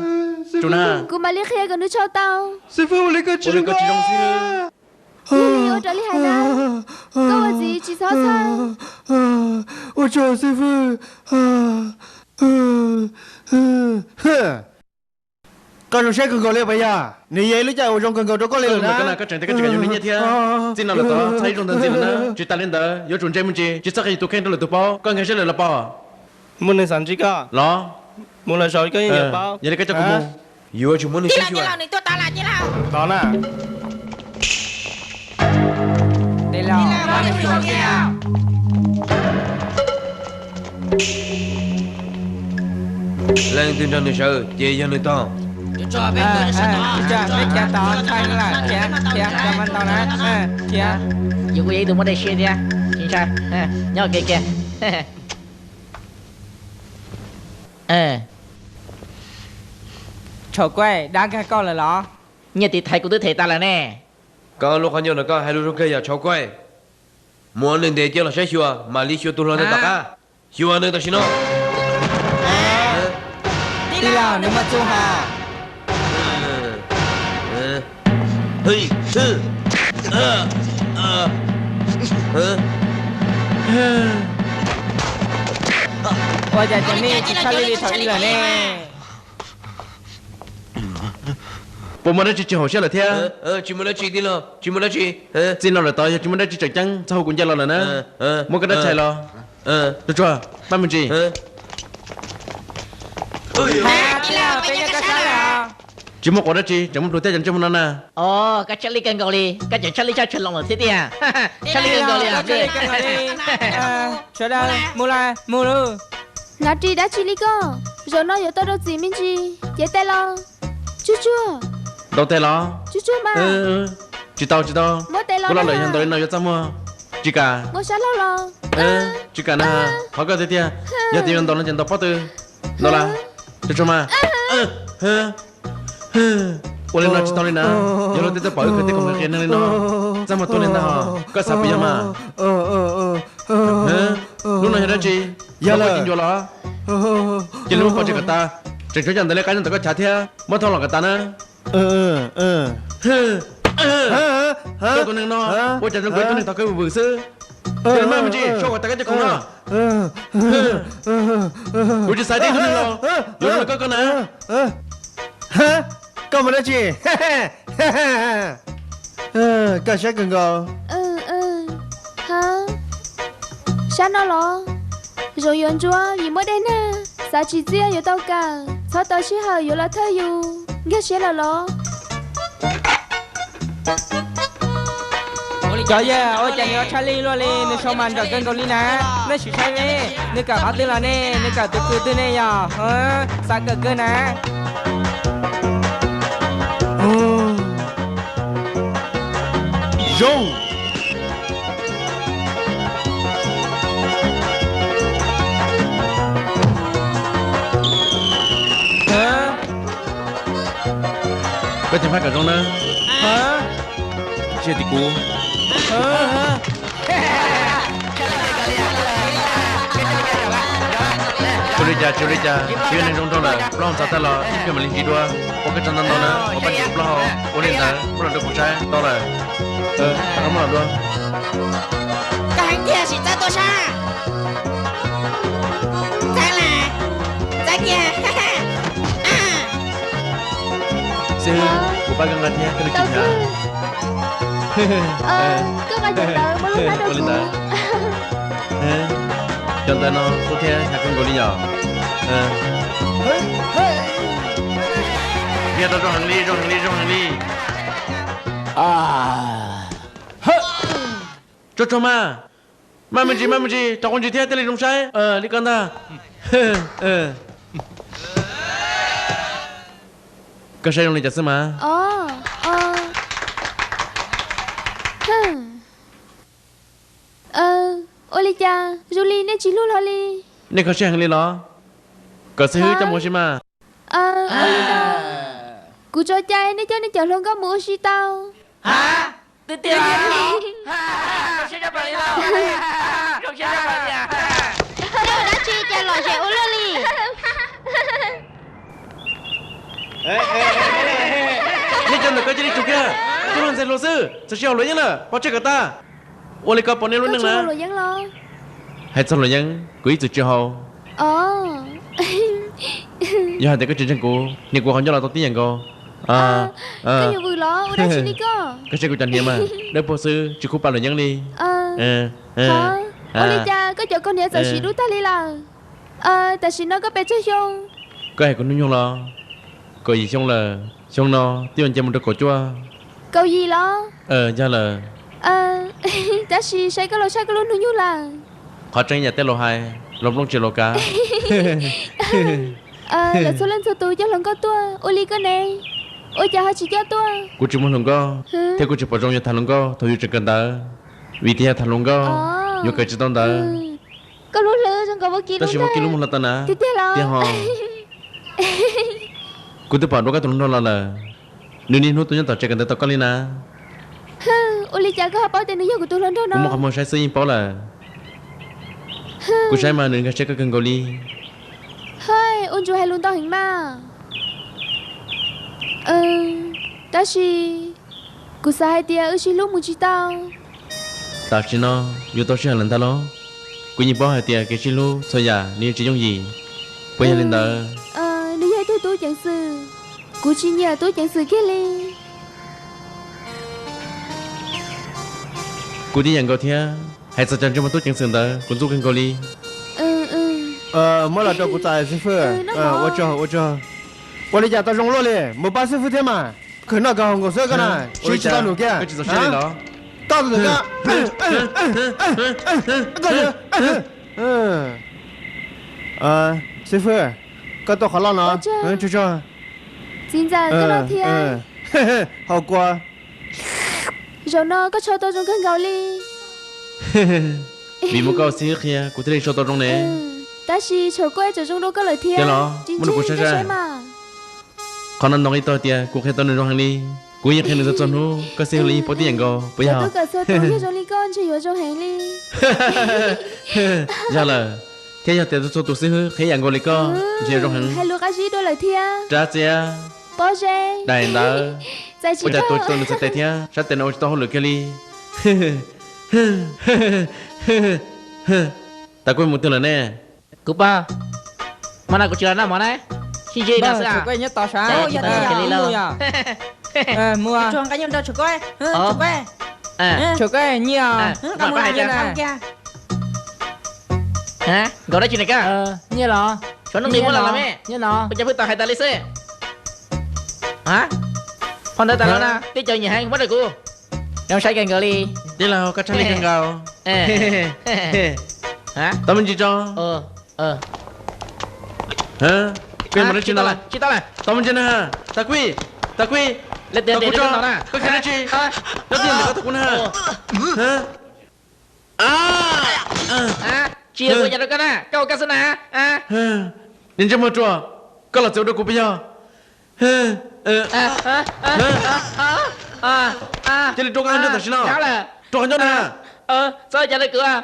chú nè cụ bảo lý khéo còn nữa cho tao sư phụ lấy cái chỉ trong xí Yuli ở đây hay nào? Có gì chỉ sao sao? Ôi trời sư phụ. Con nó sẽ cần gọi lên bây giờ. Nếu vậy lúc chạy trong cần gọi có lên rồi. Cái này cái chuyện cái chuyện như thế. Xin nào là tao thấy trong thân gì nữa. Chỉ ta lên đó, có chuẩn chơi mình chỉ sao cái tụi khen tôi là tụi bao, con cái sẽ là bao. Muốn lên sản chỉ cả. Lo. Muốn là sao cái nhiều bao. Vậy cái cho cô mua. Yêu chúng muốn đi chơi chưa? Này tôi ta là như nào? Đó nè. Đây là lên tuyên truyền lịch sử chỉ cho người to cho bên người sẽ to cho biết cha to thay là cha cho mình to nè cha nhiều cái gì tụi mình đây share đi chính xác nhớ kìa trời quay đang cái con là nó như thì thầy của tôi thầy ta là nè có lúc anh nhớ là có hai lúc kia giờ cháu quay muốn lên để chơi là sẽ xua mà lý xua tu lo nên tất cả xua nên ta xin nó đi nào nếu mà chung hà hey sư ôi trời cho nên chỉ sao đi thổi là nè bố mình đã chỉ hỏi xem là thế chỉ muốn nói chuyện đi lo chỉ muốn nói chuyện xin nào là tao chỉ muốn nói chuyện chắc chắn sau cùng chơi lo là nè muốn cái đó chạy lo được chưa ba mình chỉ đi nào bây giờ cái sao là chỉ một quả đó chị chẳng muốn đối tượng cho mình nè ồ cái Charlie cần gọi đi cái chuyện Charlie cho chuyện lòng ở thế à Charlie cần gọi đi à Charlie cần gọi đi chờ đây mua luôn ngã chị đã chị lý cơ rồi nó giờ tao đâu gì mình chị dễ tay lo chưa đâu tay lo chưa mà chị tao mỗi tay lo cô lo lời nhận tôi nói cho tao mua chị cả ngồi sát lâu lo chị cả na họ có thể tia giờ tiền đó là tiền đó bắt từ đó là cho cho mà ôi lên nó chỉ tao lên na giờ nó tới tới bảo cái tới công việc lên nó sao mà tôi lên nào có sao bây giờ mà lúc này đó chị giờ là chuyện gì đó chị lúc có chuyện cái ta chuyện cho nhận tới lấy cái nhận tới có trả theo mất thằng là cái ta nữa cho tôi nên nó ôi trời ơi tôi nên tao cái vừa sư trời mà mình gì cho người ta cái cho con nào ôi trời sai đi tôi nên lo rồi là có con nào hả con mà đó chị cả sẽ cần go hả sao nó lo rồi yon chúa vì mới đến nè sao chỉ riêng yo tao cả sao tao chỉ hỏi yo là thay yo nghe sẽ là lo cho ya ôi chẳng nhớ Charlie luôn đi nên sao mà được gần Cali nè nên chỉ sai nè nên cả bắt tư là nè nên cả tư tư nè ya sao cơ nè rong có tiền phát cả trong nữa chia tỷ cú chú đi cha chuyện này trong là long sao ta là ít cái mà linh chi đua có cái chân đó nữa có bắt chụp lo có nên là có làm được một trái đó là ta không làm luôn cái hành kia chỉ ra tôi xa ra kia sư của ba gần là thế cái chuyện hả cứ ngay chừng đợi mới lúc đó được cho ta nó tốt thế nhà con gọi đi nhỏ nghe tao trong hàng ly cho mà mình gì tao còn gì thế tên gì không sai đi con ta cái sai trong này chả sao mà Olivia, Julie, nè chỉ luôn hả li? Nè có sang li lo, có sẽ hứa cho mua xem mà. Olivia, cú cho trai nè cho nè chờ luôn có mua xí tao. Hả? Tiền gì? Không sẽ chấp lại đâu. Không sẽ chấp lại nha. Đâu đã chi trả lời sẽ Olivia. Nè chân được cái gì chụp kia, tôi làm gì lo sư, sao xéo lối nhá nè, bao check cả ta. Oli có bỏ nè luôn nè. Có rồi vẫn lo. Hay sao rồi vẫn, quý tụi chưa hầu. Giờ thì có chuyện cô, nè cô không cho là tôi tiếng cô. Cái nhiều vừa lo, udah sini ko. Cái chuyện của chân hiểm mà, đợi bố sư, chú cô bảo lời nhắn đi. Hả? Olivia, có chỗ con nhớ giờ xí đút ta đi là. Tại xí nó có bé chơi không? Có hay con nuôi nhung lo, có gì xong là, xong nó, tiêu anh cho một đứa cổ chua. Câu gì lo? Ra là. Tại xí sẽ có lo sai có luôn nuôi nhung là. Họ tranh nhà tên lô hai, lồng lông chuyện lô cá. Là số lên số tôi cho lần có tua, Oli có này. Ôi chà hai chị cho tua. Cô chỉ muốn lồng co, theo cô chỉ bảo trong nhà thằng lồng co, thôi chỉ cần ta. Vì thế thằng lồng co, nhiều cái chỉ tao ta. Có lúc lỡ trong có bao kilo. Ta chỉ bao kilo một lần ta nè. Tiếp lo. Tiếp họ. Cô tự bảo đâu cái tụi nó là, nếu như nó tụi nó tao chỉ cần ta tao có lên na. Oli chả có bao tiền nữa của tôi lên đâu nó. Cũng không sai sự bảo là. Cô sai mà nên cái sẽ có cần gọi đi. Hai, ôn chú hay luôn tao hình mà. Ta chỉ, cô sai hai tia ở chỉ lúc một chỉ tao. Tao chỉ nó, dù tao sẽ lần ta lo. Cô nhìn bảo hai tia cái chỉ lúc, sao giờ nếu chỉ dùng gì, bây giờ lên ta. Nếu hai thứ tôi chẳng sự, cô chỉ nhờ tôi chẳng sự kia đi. Cô đi nhận gọi thế, hay sao chẳng cho một tôi chẳng sự ta, cô giúp cần gọi đi. mới là cho cô tài sư phụ,我这，我的家到中路嘞，没把师傅天嘛，可那个我说个呢，谁知道路个？个知道谁了？到处个，师傅，个到好了呢，就这。现在个那天，好过。rồi nó có cho tôi trong cơn gạo ly. vì một câu xí kia của thế cho tao trong này ta chỉ chờ quay chờ trong đâu có lời thiên thế nó chính muốn được chính ra cái mà còn anh nói tôi tia của khi tôi nói trong hàng đi của những khi người ta chọn nó có xí lý bỏ tiền go bây giờ tôi cả sơ tôi cho lý con chỉ ở trong hành lý giờ là thế giờ tiền tôi xí khi hàng go lý co chỉ trong hàng hay lúc cái gì đôi lời thiên trả chia bao giờ đại đó giải trí bây giờ tôi sẽ tay thia sát tiền ông tôi hồi lượt kia đi ta quên một từ là nè cúp ba mana của chưa nào món này xin gì nào sao quay nhất tao sáng cái đi lâu mua cho cái nhân đâu chụp quay chụp quay chụp quay nhiều mà phải như nào hả gọi đó chuyện này cả như là cho nó đi một lần là mẹ như nào bây giờ phải tao hay ta lấy xe hả phong đây tao nó đi chơi nhà hàng bắt được cô em sai cái người đi đi nào các cháu đi gần gạo hả tao mình chỉ cho hả quên mà nói chuyện nào là chị tao này tao mình chơi nè ta quy lên tiền để cho nó nè có khả năng chi lấy tiền để có thật quân hả chia của nhà đâu cái nè câu cái nè nhìn cho một chùa có là chỗ đâu của bây giờ cho nên trông ăn được thật nào trông cho nè sao nhà đây cửa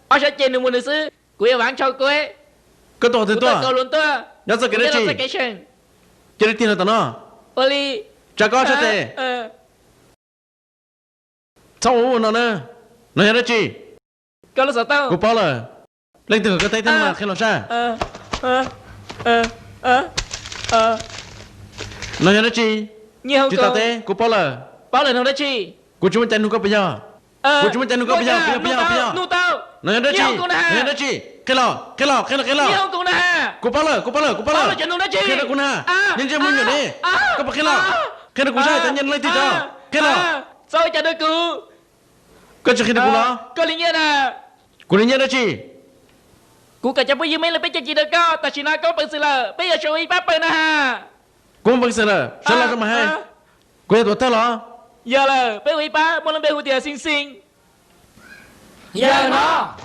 ở sẽ trên được một nữ sư quê vắng cho quê có tổ thì tôi câu luôn tôi nhớ sao cái đấy chi cho nên tiền là tao nó Oli chả có cho thế sao nó nè nói ra chi câu là sao tao cô bảo là lên từ cái tay thân mà khi nó ra nói ra chi nhiều chị tao thế cô bảo là nó đó chi cô chúng mình chạy nu có bây giờ cô chúng mình chạy nu có bây giờ nu tao nói ra chi cái lò nhiều cô nè cô bảo là là chuyện nu đó chi cái đó cô nè nhân chơi mình đi có phải cái lò cô sai tự nhiên lên thì cho cái lò sao chả được cứ có cho khi nào cô nó có lý nhiên à cô lý nhiên đó chi cô cả cho bây giờ mấy là bây giờ chỉ được có ta chỉ nói có bằng sự là bây giờ show bắp bên ha cô bằng sự là sao là mà hay cô tuổi thơ lo giờ là bây giờ ba muốn làm bây giờ xinh xinh giờ nó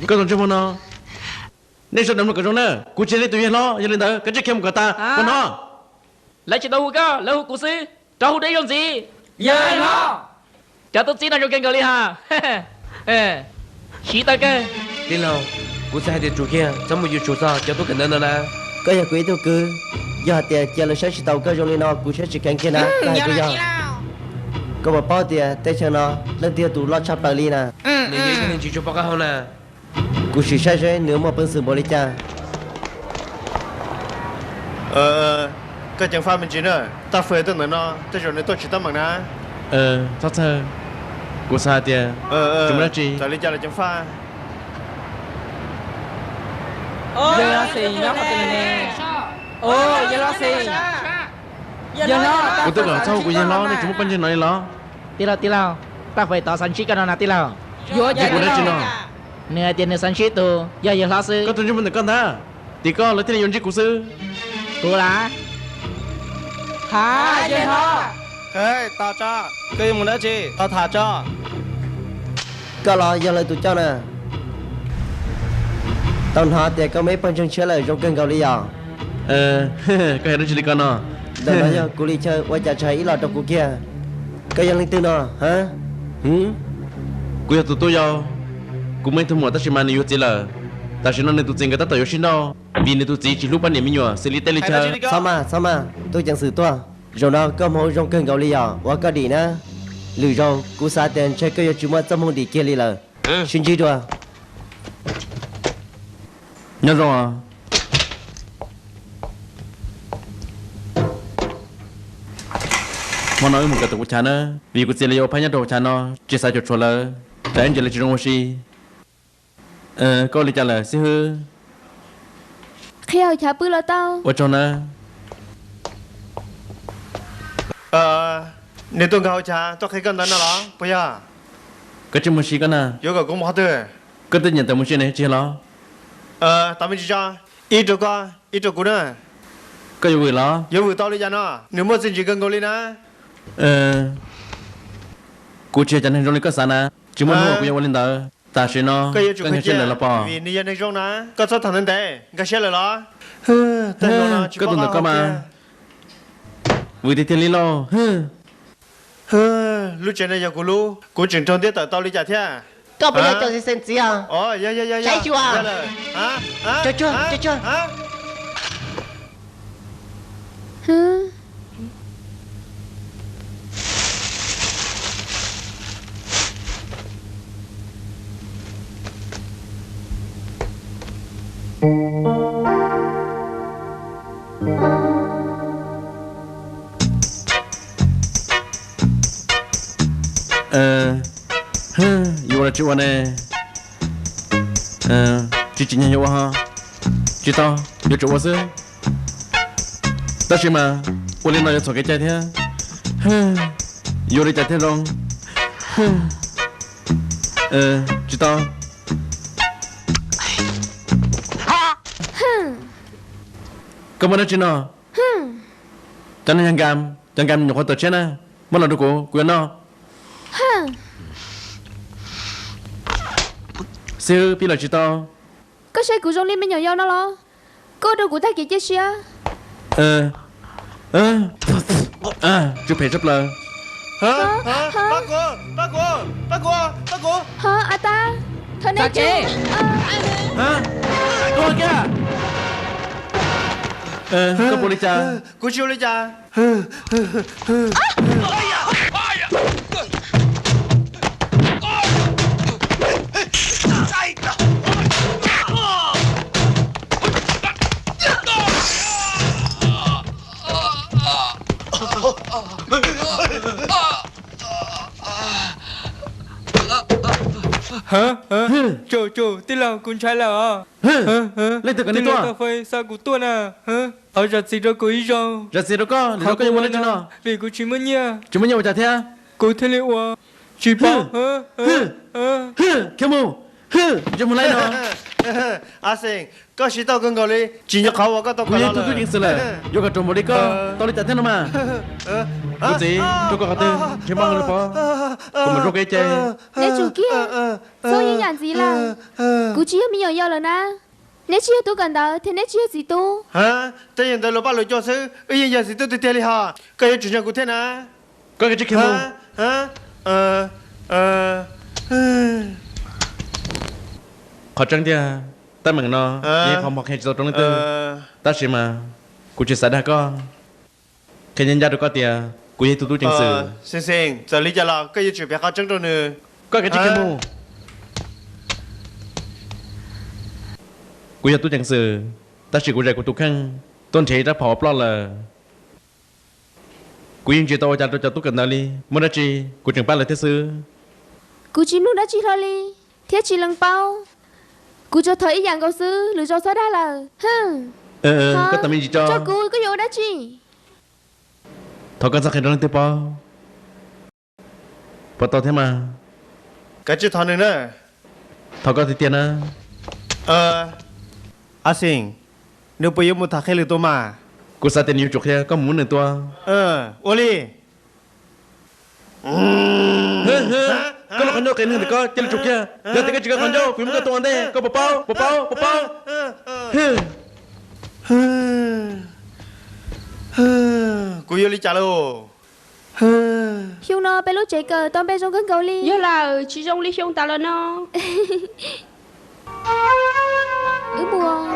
có đồng cho nó nên sao đâm được cái trong nữa cô chơi lên tụi nó giờ lên đó cái chiếc kem của ta con nó lấy chỉ đâu có lấy cô sư đâu đấy làm gì giờ nó chả tôi xin là cho kênh gọi đi ha chỉ ta cái đi nào cô sẽ hay để chủ kia trong một giờ chủ sao cho tôi cần đơn nè có nhà quý tôi cứ giờ tiền chia là sẽ chỉ tàu cơ trong này nó cũng sẽ chỉ canh kia nè cái cái giờ có một bao tiền tay chân nó lên tiền tụ lo chắp bạc đi nè nên như nên chỉ cho bác hao nè cũng chỉ sẽ nếu mà bên sự bồi đi cha cái chẳng phải mình chỉ nữa ta phải tới nó tới rồi này tôi chỉ tâm bằng nè thật sự cô sai tiền chúng ta chi tại lý do là chẳng phải giờ nó xì nó có tiền nè giờ nó xì giờ nó cô tức là sau của giờ nó nên chúng ta nói nó tí lao ta phải tỏ sản xuất cái nó nè tí lao vô chị cô đã chi nó nè tiền nè sản xuất tu giờ lao sư có tôi chúng mình được con ta thì có lấy tiền dùng chiếc cụ sư cô lá hả giờ nó tao cho cái muốn đó chi tao thả cho có lo giờ lại tụi cho nè tao hỏi tiền có mấy phần chân chơi lại trong kênh gạo đi à cái đó chỉ đi con nó đừng nói cho cô đi chơi quay trả chơi ít lọt trong cô kia cái dân linh tư nó hả cô giờ tụi tôi giờ cũng mấy thứ mà ta chỉ mang nhiều chỉ là ta chỉ nói nên tụi chính cái ta tự xin đâu vì nên tụi chỉ lúc ban niệm mình nhở xử lý tay lý chơi sao mà tôi chẳng xử tôi rồi nó có một trong kênh gạo đi à và cái gì nữa lười rồi cô sa tiền chơi cái chúng ta trong mong đi kia đi là xin chi rồi nhớ rồi mà nói một cái tụi cha nữa vì cô chỉ là phải nhớ đồ cha nó chỉ sai cho là tại anh chỉ là chỉ trong gì cô lý trả lời xí hư khi hồi chả bự là tao ở trong nữa nếu tôi ngáo cha tôi thấy cần đó nó bây giờ cái chuyện một xí cái nào có cái cũng hot rồi cái tự nhiên tại một chuyện này chỉ lo tao mới chỉ cho ít chỗ cũng nữa cái gì lo vừa tao đi ra nó nếu mà xin chỉ cần gọi đi nè cú chia chân trong lý có sana chỉ muốn mua của yêu lên đó ta sẽ nó cái chuyện cái cái chuyện là bỏ vì ni nhân trong đó có sao thằng nên thế cái xe là đó cái tuần được có mà vừa thì thiên lý lo lúc trên này giờ cô chuyển trong tiết tờ tao đi trả thế có bây giờ cho gì xem gì à dạ chạy chưa à hả chạy chưa yêu là chịu này chỉ nhận yêu ha chỉ tao yêu chịu gì ta chỉ mà tôi lên nói cho cái trái thế yêu đi trái thế rồi chỉ tao cảm ơn chị nó cho nên chẳng cam nhục tờ chết nè mất là được của quyền nó sư pi là chị tao có xe của trong liên minh nhỏ nhau nó lo cô đâu của ta kia chết xia chụp hình chụp lời bác cô hả à ta thôi nên chứ cô kia có bố đi cha cô chiêu đi cha hả chỗ tí là con trai là lên từ cái này tí là to cà phê sao của tuần à ở giặt gì đó có ý rồi giặt gì đó có để nó có muốn lên cho nó vì của chị mới nha chúng mình nhau chả thế cô thấy liệu à chị bảo kéo mù chúng mình lấy nó à sinh có sĩ tao cần gọi đi chỉ nhớ khẩu có tao bây giờ tôi quyết định xử lý yêu cầu trồng một đi có tao đi chả thế nào mà cái gì tôi có tư chỉ mong là phó cùng một cái chơi nè chủ kia sao như nhàn gì là cú chia mi nhỏ rồi nè nè chia tôi cần đó thì nè chia gì tu hả thế hiện tại là ba lời cho sư bây giờ sĩ tôi tiền đi hả cái chuyện nhà của thế nào có cái chiếc kéo mù khó chăng thì ta mừng nó nhưng không học hết cho trong tư ta chỉ mà cụ chỉ sai đã có khi nhân gia được có tiền cụ chỉ tu chính sự sinh giờ lý do là cái chuyện việc khó chăng rồi nữa có cái chiếc kéo mù cụ chỉ tu chính sự ta chỉ cụ dạy cụ tu khăn tôn chế đã phò plot là cụ yên chỉ tôi cho tu cần nào đi muốn nói chi cụ chẳng bắt là thế sư cú chim lúc đã chỉ thôi đi thiết chỉ lần bao cú cho thấy dạng cầu sư lựa cho sao đã là có tầm gì cho cú có vô đã chi thôi con sao khi đó tiếp bao bắt tao thế mà cái chuyện thằng này nữa thôi có thì tiền á à sinh nếu bây giờ muốn thằng khác lựa tôi mà cú sao tiền nhiều chục thế có muốn nữa tua Oli có là con dâu cái nữa thì có chơi chục kia giờ thì cái chuyện con dâu cũng có tuần đây có bao cô yêu đi trả luôn hiu nó bé lúc chạy cờ tao bé trong cơn cầu ly nhớ là chỉ trong ly không ta là nó bùa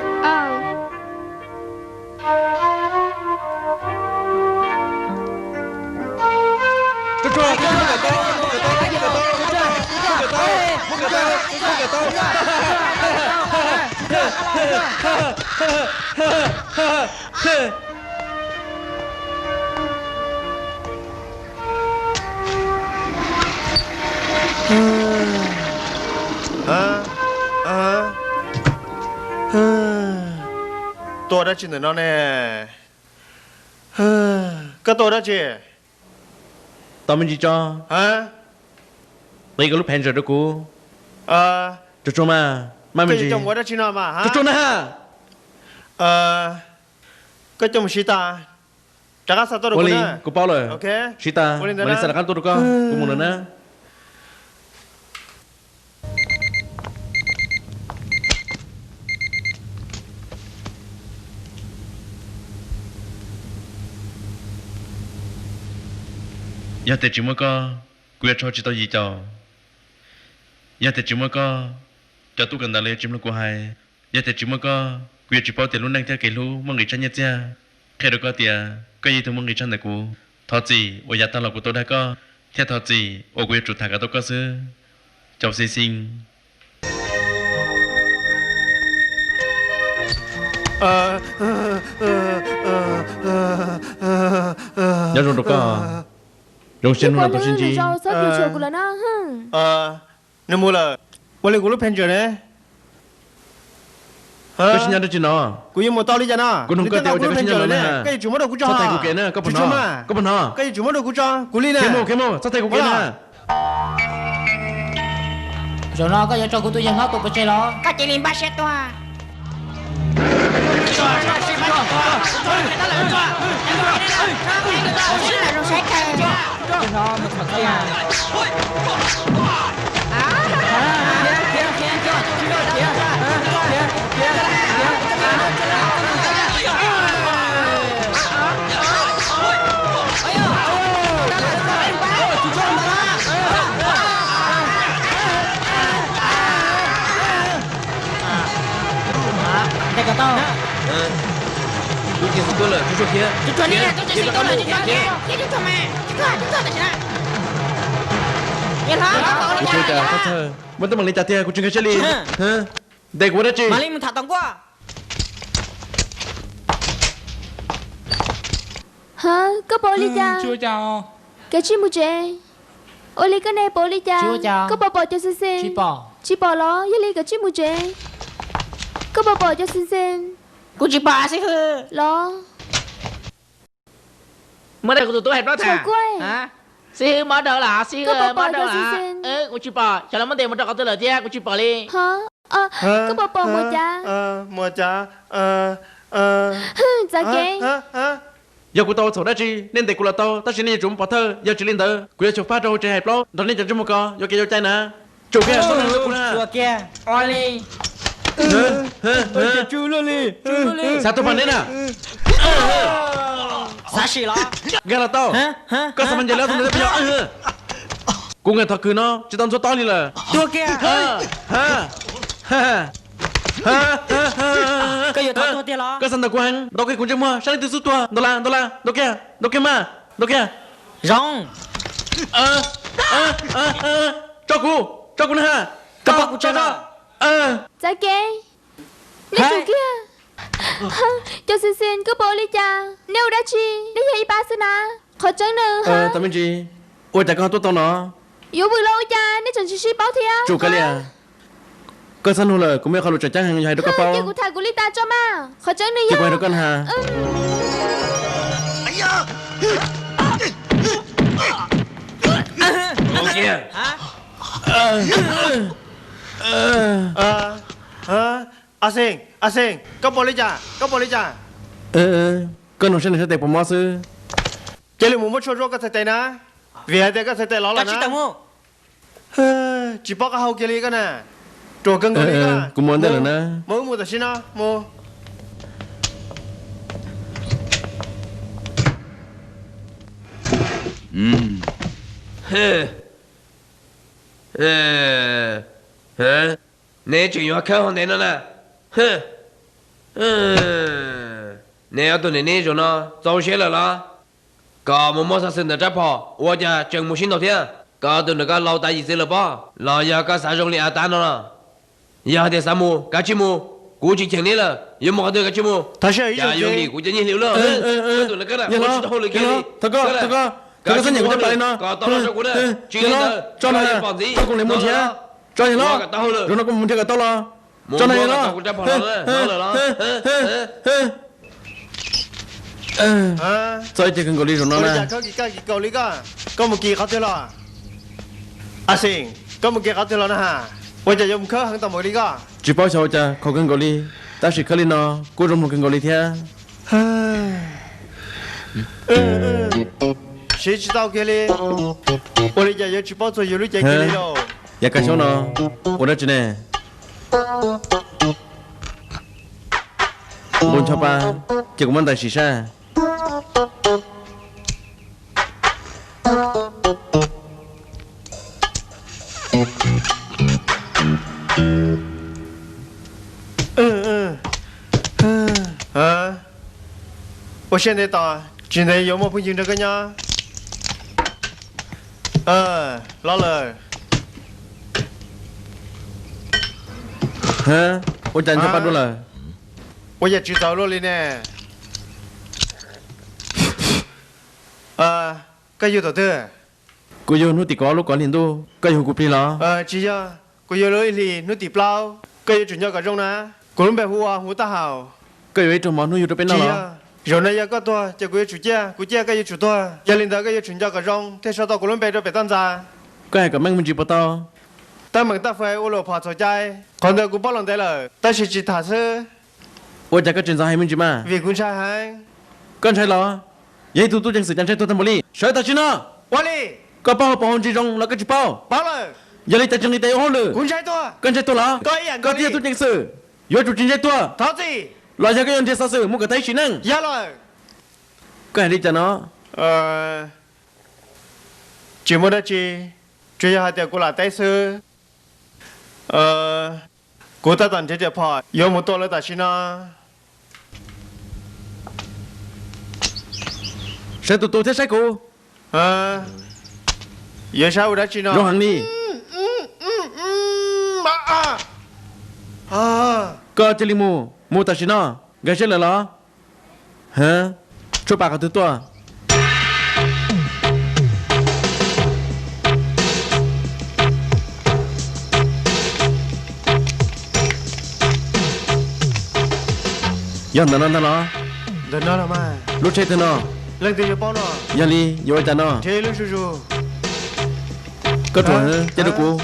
tôi đã chuyện nó nè cái tôi đã chuyện tao mình chỉ cho hả bây giờ lúc hẹn giờ đó cô cho mà mình cái chỉ chồng của đã chuyện nào mà hả cho nè ha cái chồng sĩ ta chắc là sao tôi được Oli nè cô bao rồi ok Sita mình sẽ làm tôi được không cô muốn nữa giờ thì chỉ mới có quyết cho chỉ tao gì cho giờ thì chỉ mới có cho tôi cần đã lấy chim lúc của hai giờ thì chỉ mới có quyết chỉ bảo tiền luôn đang theo cái lú mong người chân nhất cha khi được có tiền có gì thôi mong người chân này của thọ gì ở nhà tao là của tôi đã có theo thọ gì ở quyết chủ thả cả tôi có xứ cháu sinh sinh nhớ rồi được có rồi xin là tôi xin gì sao điều chiều của nó nếu mua là qua lên của lúc pen nè tôi xin nhớ được chứ nóกูยังหมดตอลี่จ้ะนะ กูนุ่งก็เดียวจะก็xin nhớเลยนะ ก็อยู่มาดูกูจ้า sao thầyกูkể nữa có phần nào có phần nào ก็อยู่มาดูกูจ้ากูลี่นะ cái mô sao thầyกูkể nữa rồi nó có cho cô tôi dân nó tôi có chơi đó có chỉ liền ba xe toa nó một thật ra đây cả tao chú kia tôi là chú kia chú này chú chỉ tôi là chú kia chú mà chú là gì đó yên hả chú chả có thơ vẫn tôi bằng lên trả tiền của chúng cái chơi đi hả đây của đó chị mà lên mình thả tông qua hả có bố đi cha chưa chào cái chi mu chế ô li cái này bố đi cha chưa chào có bố cho xin xin chị bỏ lo với li cái chi mu chế có bố cho xin xin cô chỉ bà sẽ hư lo mới đây của tụi tôi hẹn đó thà hả sẽ mở đầu là sẽ có mở bố đầu cho xin là xin cô chỉ bà cho nó mất tiền mà cho tôi lời chứ cô chỉ bà đi hả có bố mua cha mua cha dạ kê giờ của tôi thổi đã chi nên để của là tôi ta chỉ nên chúng bỏ thơ giờ chỉ lên tờ của chụp phát rồi chơi hẹp đó đó nên cho chúng một con giờ kia cho chơi nè chủ kia số này của nè chùa kia Oli chú Loli sao tôi phản đấy nè sao xì lo nghe là tao có sao mình giờ leo tôi bây giờ cũng nghe thật cứ nó chỉ tao số to đi là chùa kia cái gì thôi tiền lo cái sân đầu của anh đâu cái cuốn chân mua sáng từ suốt tua đó kia mà rong cho cô nè ha các bạn cũng chơi đó dạ kê đi chủ kia cho xin xin có bố đi cha nếu đã chi để dạy ba xin à khỏi chân nữa ha tao biết gì ôi chả con tốt tao nó yếu vừa lâu cha nếu chẳng chỉ báo thiệt chủ cái liền cái sân hồ là cũng biết không được trả trang hàng hay đâu có bao cái của thầy của Lita cho mà khỏi chân nữa chị quay đâu con hà cô kia à sen có bò lấy cha con nó sẽ là tệ của mò sư cái này muốn cho cái tệ na vì hai cái tệ ló là cái gì tao chỉ bảo cái hậu cái này cái nè trộn cân cái này cũng muốn đây là nè mua được xin nó mua nè chuyện gì khâu hồn nè nó nè nè tôi nè rồi nó tao sẽ là nó có một món sinh được chấp họ hoặc là trường một sinh đầu tiên có tôi được cái lâu tại gì là bao là giờ cái sản dụng liền tan nó giờ thì sao mua cái chi mua cú chỉ chuyện này là giờ mua được cái chi mua thật sự ý dùng gì cú chỉ nhìn hiểu rồi tôi là cái này tôi chỉ thôi là cái gì thật có cái sân nhà của tôi nó có tao nó cho cú đấy chuyện đó cho này tôi cũng lấy mua thế cho này nó rồi nó cũng muốn chơi cái tao lo cho này nó sao chơi cần gọi đi rồi nó nè có lý có một kỳ khó thế lo à xin có một kỳ khó thế lo nè ha bây giờ dùng khớ hàng tầm một lý có chỉ bao sao cha không cần gọi đi ta chỉ khơi lên nó cô dùng một cần gọi đi thế谁知道给你？我的家有去包做有的家给你了。也感谢呢，我的真呢。muốn cho ba chỉ có món tài xì xa 我现在到，今天有没有朋友这个呢？老了。我讲就办住了。我也知道了呢。cái yêu đầu tư. Cô yêu nút tì có lúc có liền tu, cái yêu cục đi lo. Chị ya, cô yêu lối lì nút tì plau, cái yêu chủ nhau cả trong ná, cô lúc bé hùa ta hào. Cái yêu trong món nuôi được bên nào lo. Rồi này ya có tua, chỉ cô yêu chủ chia cái yêu chủ tua, gia đình đó cái yêu chủ nhau cả trong, thế sao tao cô lúc bé cho bé tan ra. Cái cả mang mình chỉ bắt tao. Ta mừng ta phải ô lô phá cho trái, còn đâu cô bao lần đấy là, ta chỉ thả sơ. Ôi chắc cái chuyện gì hay mình chỉ mà. Vì con trai hay. Con trai lo. Vậy tu chẳng sự chẳng trai tu tham bồ li. Sợ ta chứ nó. Wali. Có bao bao hồn chỉ trong là cái chỉ bao. Bao rồi. Giờ lấy ta chẳng đi tay hồn lử. Con trai tu là. Có tia tu chẳng sự. Yo chủ chính trai tu. Tháo gì? Lo ra cái yon trai sao sự mua cái tay chỉ năng. Dạ rồi. Cái đi cho nó. Chỉ muốn đó chi. Chuyện hai tiệc cô là tay sư. Cô ta tận chế phò. Yo một tô là ta xin nó. Sao tụi tôi thế sai cô? Giờ sao đã chị nó? Rồi hàng đi. Có chơi li mua ta chị nó, gây chết là lo. Hả? Cho bà cả thứ tua. Giờ nó Đừng nó là mà. Lúc chơi thế nó. Lần từ giờ bao nó. Giờ đi, giờ cho nó. Chơi luôn chú. Có chuẩn chơi được cô.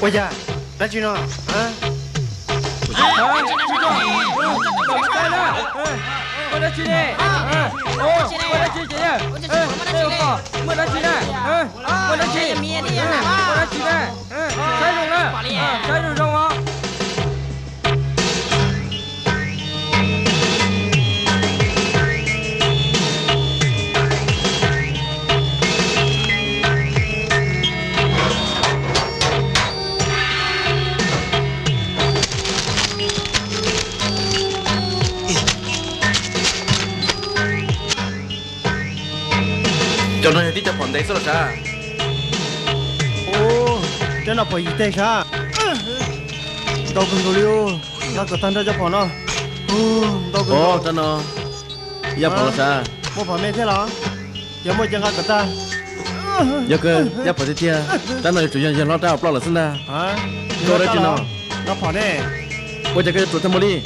Ôi da, đã chị nó. Hả? Cho nó đi cho còn đấy sao sao? Thế nào phải tệ sao? Tao cần cầu liu, nó có tan ra cho bọn nó. Tao cần. Cho nó. Giờ bọn nó sao? Mua phải mẹ thế nào? Giờ mua chẳng có ta. Giờ cơ, giờ phải thế kia. Ta nói chủ nhân nó ra học là xin ra. Hả? Tôi đấy chứ nó. Nó phải nè. Ôi trời cái chủ tham đi.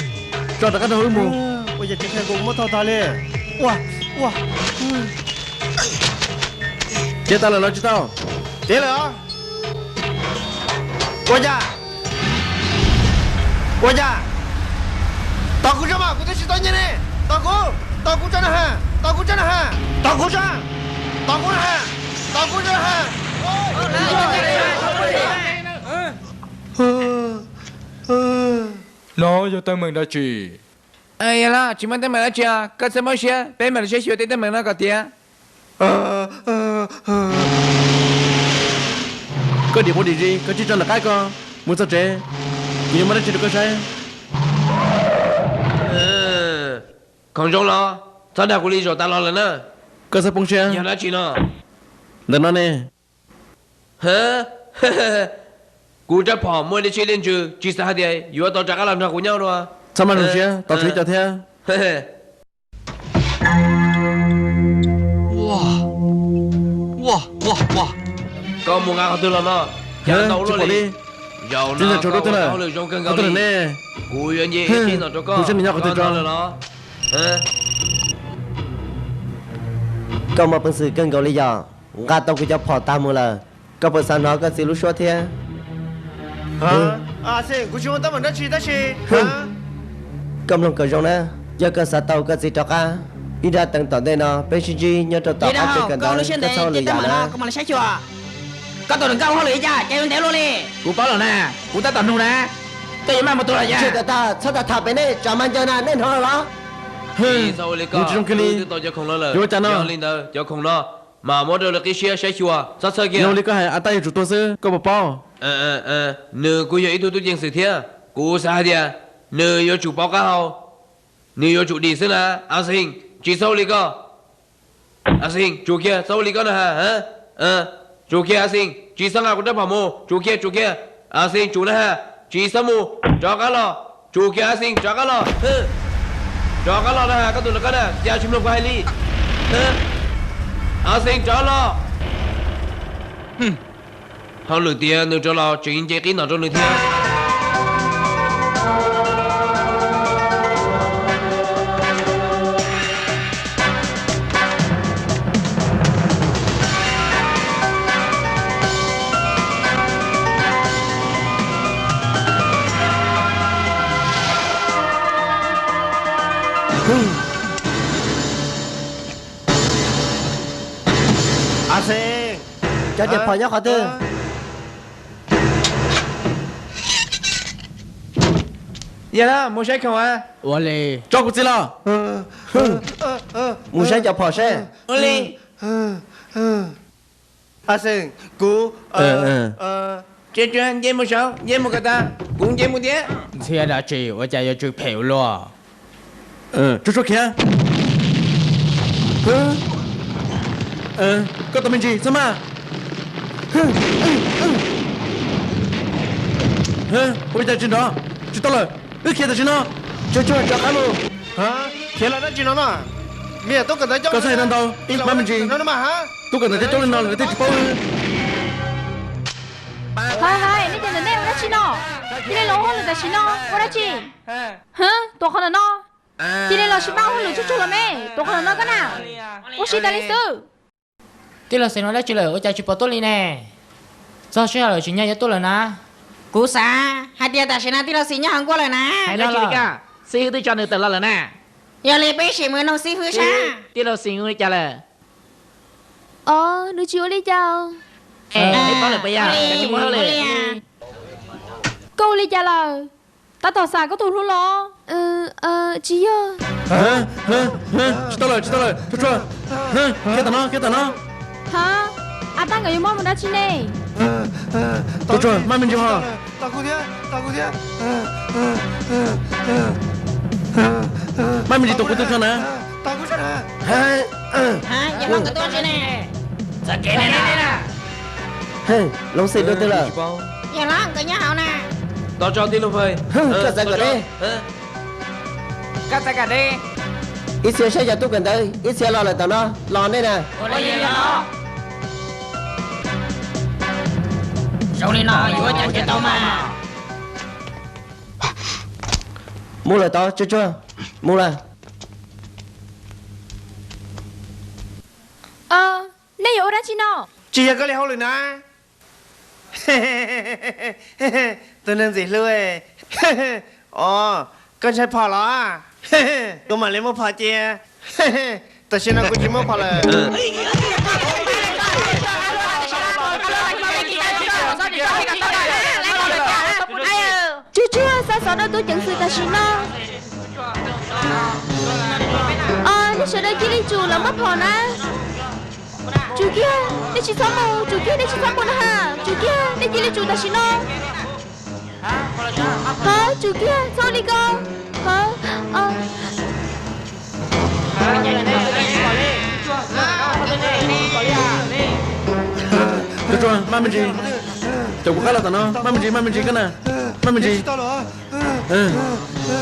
Cho ta cái đâu mua. Ôi trời cái cũng mất thao ta lên. Wow, wow. Chết ta là nó chứ tao. Thế là. Ôi da. Ôi da. Tao cũng cho mà, cũng thấy tao như này. Tao cũng cho nó ha. Tao cũng cho nó ha. Tao cũng cho. Tao cũng ha. Tao cũng cho ha. Nó cho tôi mừng đã chỉ. Ai là chỉ muốn tên mình là chị à? Cái gì mà xe? Tên mình sẽ sửa tên mình là cái gì? Có điểm gì gì? Có chỉ cho là cái con. Muốn sao chế? Nhưng mà nó chỉ được cái sai. Không giống lo. Sao đã của lý rồi ta lo lần nữa? Có sao bông xe? Giờ đã chỉ nó. Đừng nói nè. Hả? Cú chấp họ mua đi chơi lên trừ. Chỉ sao thì ấy. Dù tao trả làm ra của nhau đâu. Sao mà được xe? Tao thấy cho thế. Wow. Có một ngàn tư là nó. Giờ tao luôn đi. Giờ nó có tao lựa trong cơn gạo đi. Cú yên gì ít nó cho con. Cú chân mình nhau có tư cho nó. Có một phần sự cần cầu lý do. Gà tao cứ cho phò ta mua là. Có phần sao nó có sự lúc xóa thế. Xin, cú chúng ta mình đã chỉ. Cầm lòng cờ rong nè. Giờ cơ sở tàu có gì cho cả. Ít ra tầng tàu đây nó. Bên xin chi nhớ cho tàu có chơi cần đó. Cái sau lựa giả nè. Có mà là sai chưa? Có tàu đừng cao hơn lựa giả. Chạy đéo luôn đi. Cú báo rồi nè. Cú ta tận hùng nè. Tôi chỉ mang một tôi là Chuyện ta sao ta thả bên đây. Chả mang cho nè. Nên thôi đó. Sao lấy có. Tôi cho không lo lời. Giờ lên đó. Cho không lo. Mà mỗi điều là cái xe sai chưa? Sao sao kia? Nhiều lý có hay tay chủ tôi sư. Có một bao. Nửa cô giờ ít tôi chuyện sự thế. Cô sao thì à? Nửa yo chủ báo cáo. Nửa yo chủ đi xin à? Áo sinh. chỉ sau lý cơ à sinh chú kia sau lý cơ nè hả chú kia à sinh chỉ sang à cũng đã bảo mô chú kia à sinh chú nè ha chỉ sang mô cho cá lò chú kia à sinh cho cá lò cho cá lò nè ha các tụi nó cái nè giao chim lông hai ly à sinh cho lò họ lừa tiền nữa cho lò chuyện chơi cái nào cho lừa tiền à sen cho đẹp phò nhá khó tư dạ đó mua sách không à ủa lì cho cô chị lo muốn sáng cho phò xe Oli à sen cú chơi chơi chơi một số chơi một cái ta cũng chơi một tiếng thế là chị tôi chạy vô chụp phèo luôn cho kia có tao mình gì sao mà ôi trời trên đó chú tao là kia ta trên đó cho cá luôn hả thế là nó chỉ nó mà mẹ tôi cần tới cho có sai đâu đâu mà mình gì nó mà hả tôi cần tới cho lên nó là tới chụp hai nãy giờ này nó chỉ nó thì này lâu hơn là chỉ nó nó chỉ hả tôi không là nó thì này là chỉ bao hơn là chút là mẹ tôi không là nó cái nào tôi chỉ là lịch sử tí là sẽ nói lại chỉ là ở chạy chụp tốt đi nè do sẽ là chuyện nhà tôi là na cú sa hai tia ta sẽ nói tí là xí nhá hàng qua rồi nè hay là chỉ cả xí tôi cho người tự là nè giờ lấy bé xí mới nông xí hứa sa tí là xí người trả lời nữ chiếu đi chào em có lời bây giờ cái gì mới lời câu đi chào lời ta tỏ xả có tụt luôn lo chị ơi chú tao là cho kia tao nó hả à ta người yêu mong một đá chi này cho mai mình cho họ tao cũng thế mai mình đi tụi tôi cho nè tao cũng thế hả giờ nó cái tôi chứ nè sao kể này nè hey long xịt đôi tư là giờ nó cái nhá hậu nè tao cho tí luôn phơi cắt ra đây cắt ra cả đi ít xe sẽ cho tôi cần tới ít xe lo là tao nó lo đây nè sau này nó vừa chạy cho tao mà mua lời tao chưa mua là này ở đó chi nó chỉ là cái này không được nè tôi nên gì luôn con trai phò đó tôi mà lấy một phò chia tôi xin nó cũng chỉ một phò là chưa sao sao đó tôi chẳng sự ta xin nó nó sẽ đây chỉ đi chùa là mất hồn á chú kia đây chỉ sống mù chú kia đây chỉ sống mù nữa hả chú kia đây chỉ đi chùa ta xin nó hả chú kia sao đi con hả cho mai mình gì chồng của cái là tao nó mai mình gì cái nè mai mình gì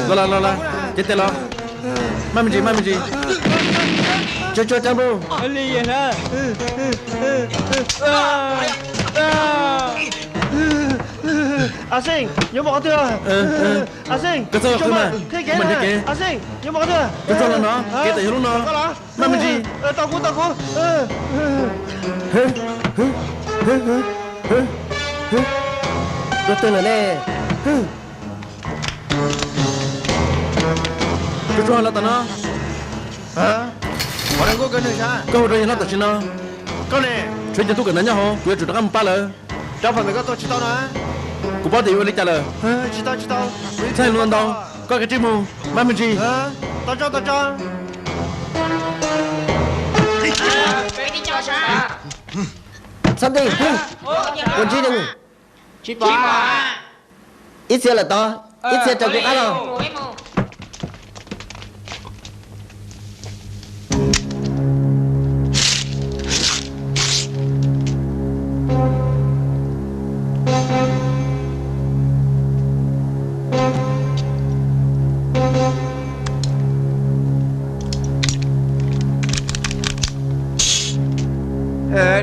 lo chết tay lo mai mình gì cho cháu luôn đi vậy hả à sinh nhớ bỏ thưa à sinh cái sao không mà thế kế mình thế kế à sinh nhớ bỏ thưa cái sao là nó cái tay luôn nó mai mình gì tao cũng tôi tên là nè cái sao là tao nó hả bọn đang có cái này sao câu rồi là tao xin nó con này chuyện cho tôi cần nhá hả tôi chủ động ăn ba lờ cho phần này có tôi chỉ tao nữa của bao tiền đi trả lời chỉ tao sai luôn đâu có cái chim mù mai mình gì tao cho đi cho sa xong đi còn chi đừng chị bỏ ít xe là to ít xe cho cái rồi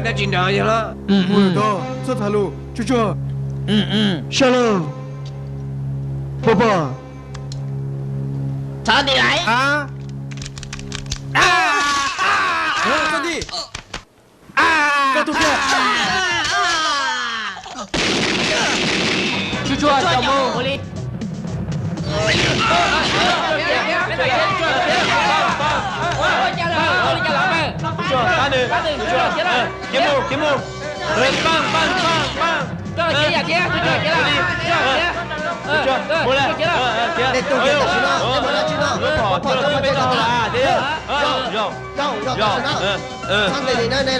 đã chín đời vậy đó. Ui to, rất thà lu, chưa. Shalom. Papa. Sao đi lại? Sao đi? Các tụi kia. Chua chào mừng. Kiếm mù. Bang. Để tôi kia ta nó, để mà nó chứ nó. Bỏ cho mà chơi nó là. Rồi. Sang đây này nè.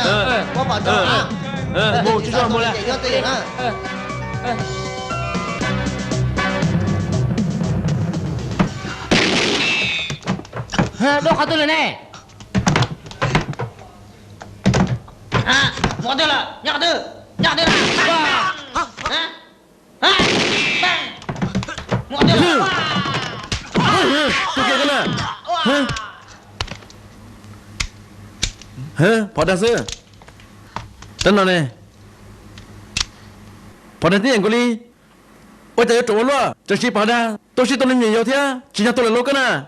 Bỏ cho à. Mù chứ mù là. Nó tiền á. Đâu khó tôi lên nè. Bỏ tôi là, nhặt tôi là. Bỏ tôi là. Tụi kia cái nào? Bỏ đằng xưa. Tên nào nè? Bỏ đằng tiếng của đi. Ôi trời ơi trốn luôn. Trời chỉ bỏ ra. Tôi chỉ tôi lên nhiều thế. Chỉ nhà tôi là lô cái nào.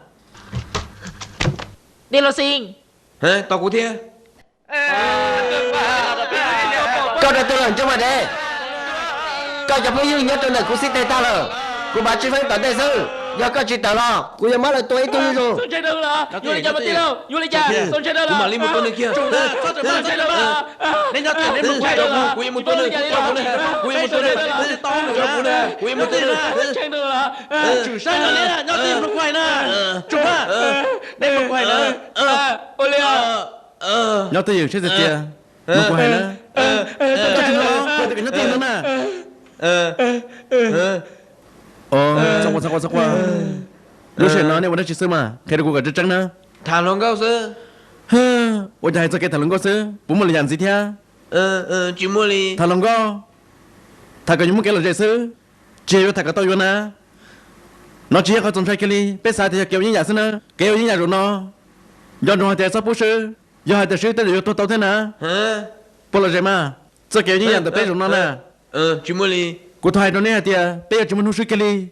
Đi lo xin. Hả? Tao cũng thế. Câu đầu tôi làm cho mà đây. Câu cho bây giờ nhớ tôi là cũng xin tay ta rồi. Cô bà chỉ phải tận tay sư. Giờ câu chỉ tận lo. Cô giờ mới là tôi tôi rồi. Tôi chơi được là. Vô lên cha mà tin đâu. Vô lên cha. Tôi chơi được là. Cũng mà lên một tuần nữa kia. Tôi chơi được là. Nên nhớ tiền đến một quay đâu. Cô yên một tuần nữa. Cô yên một tuần nữa. Tao nữa. Cô yên một tuần nữa. Chơi được là. Chủ sai là nè. Nhớ tiền một quay nè. Chủ á. Đến một quay nữa. Ôi lìa. Nhớ tiền sẽ giật tiền. Một quay nữa. Tao chừng đó. Quay tiền nhớ tiền nữa nè. Sao qua. Lúc chuyện nói này vẫn chỉ sư mà. Khi cô gặp trắng nữa. Thằng lòng cao sư. Ôi trời sao cái thằng lòng cao sư. Bố một lần gì thế? Chỉ mua đi. Thằng lòng cao. Thằng có những cái là dễ sư. Chỉ có thằng có tôi nè. Nó chỉ có trong trái cái ly. Bé sai thì kéo những nhà sư nữa. Kéo những nhà rồi nó. Do nó thì sao bố sư. Do hai sư tới được tôi thế nào? Bố là gì mà. Sao kéo những nhà từ bé rồi nó nè. Chỉ mua đi. Cô thay nó nè thì bây giờ chúng mình nuôi cái ly.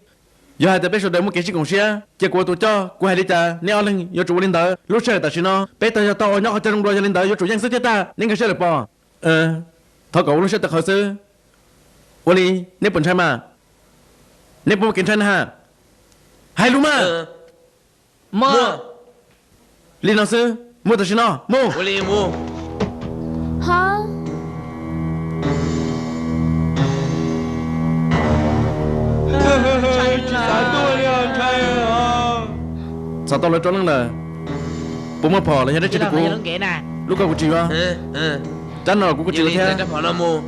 Giờ hai bé số đấy một cái gì cũng xe. Chỉ của tôi cho cô hai đi ta. Nếu lên giờ chủ lên đó. Lúc xe ta xin nó. Bé ta tao nhóc cho trong đôi lên đó. Giờ chủ nhân sức ta. Nên cái xe được bỏ. Thôi cậu lúc xe ta khởi sư. Ô ly. Nếu bẩn trai mà. Nếu bố kiến trai ha. Hay luôn mà. Mua. Ly nào sư. Mua ta xin nó. Mua. Ô ly mua. Hả? Sao tao lại trốn lưng là bố mà phò là nhà đấy chỉ được cô lúc nào cũng chịu à chán nào cũng có chịu thế chắc phò nó mua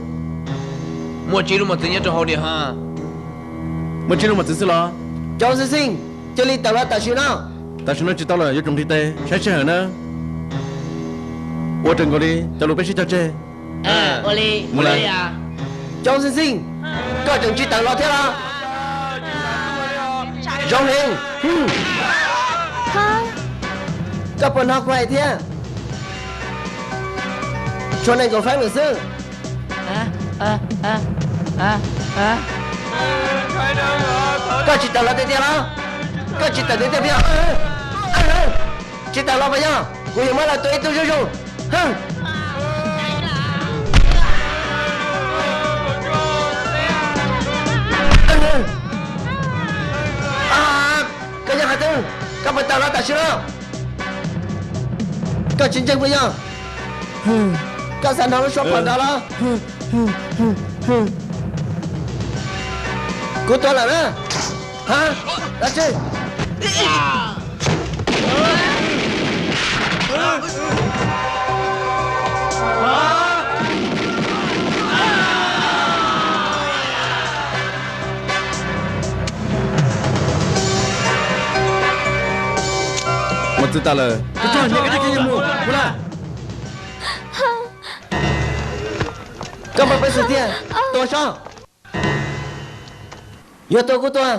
chỉ lúc mà tự nhiên cho họ đi ha mua chỉ lúc mà tự xử lo Cháu sư sinh. Chơi ly tàu là ta xin nó. ta xin nói chỉ tao là vô trong thi tê sẽ hở nữa ô trần cô đi tao lúc bé sẽ cho chơi Ô ly. Mua lại. À. Cháu sư sinh. Có chồng chỉ tàu lo thế đó. Rong lên. Hả? Các bạn học vậy thế. Cho nên còn phải người sư. Có chỉ tàu lo thế đó. Có chỉ tàu thế thế. Chỉ tàu lo bây giờ. Cô giờ mới là tôi rồi. Cái nhà hạt tư. Các bạn tàu lo ta chưa? Có chiến tranh bây giờ. Các sản nó shop phần đó đó. Cô tôi là đó. Hả? Đã chứ? một từ ta là cái chuyện này cái gì mua là Các bạn phải xử tiền. Tôi sao? Giờ tôi của tôi.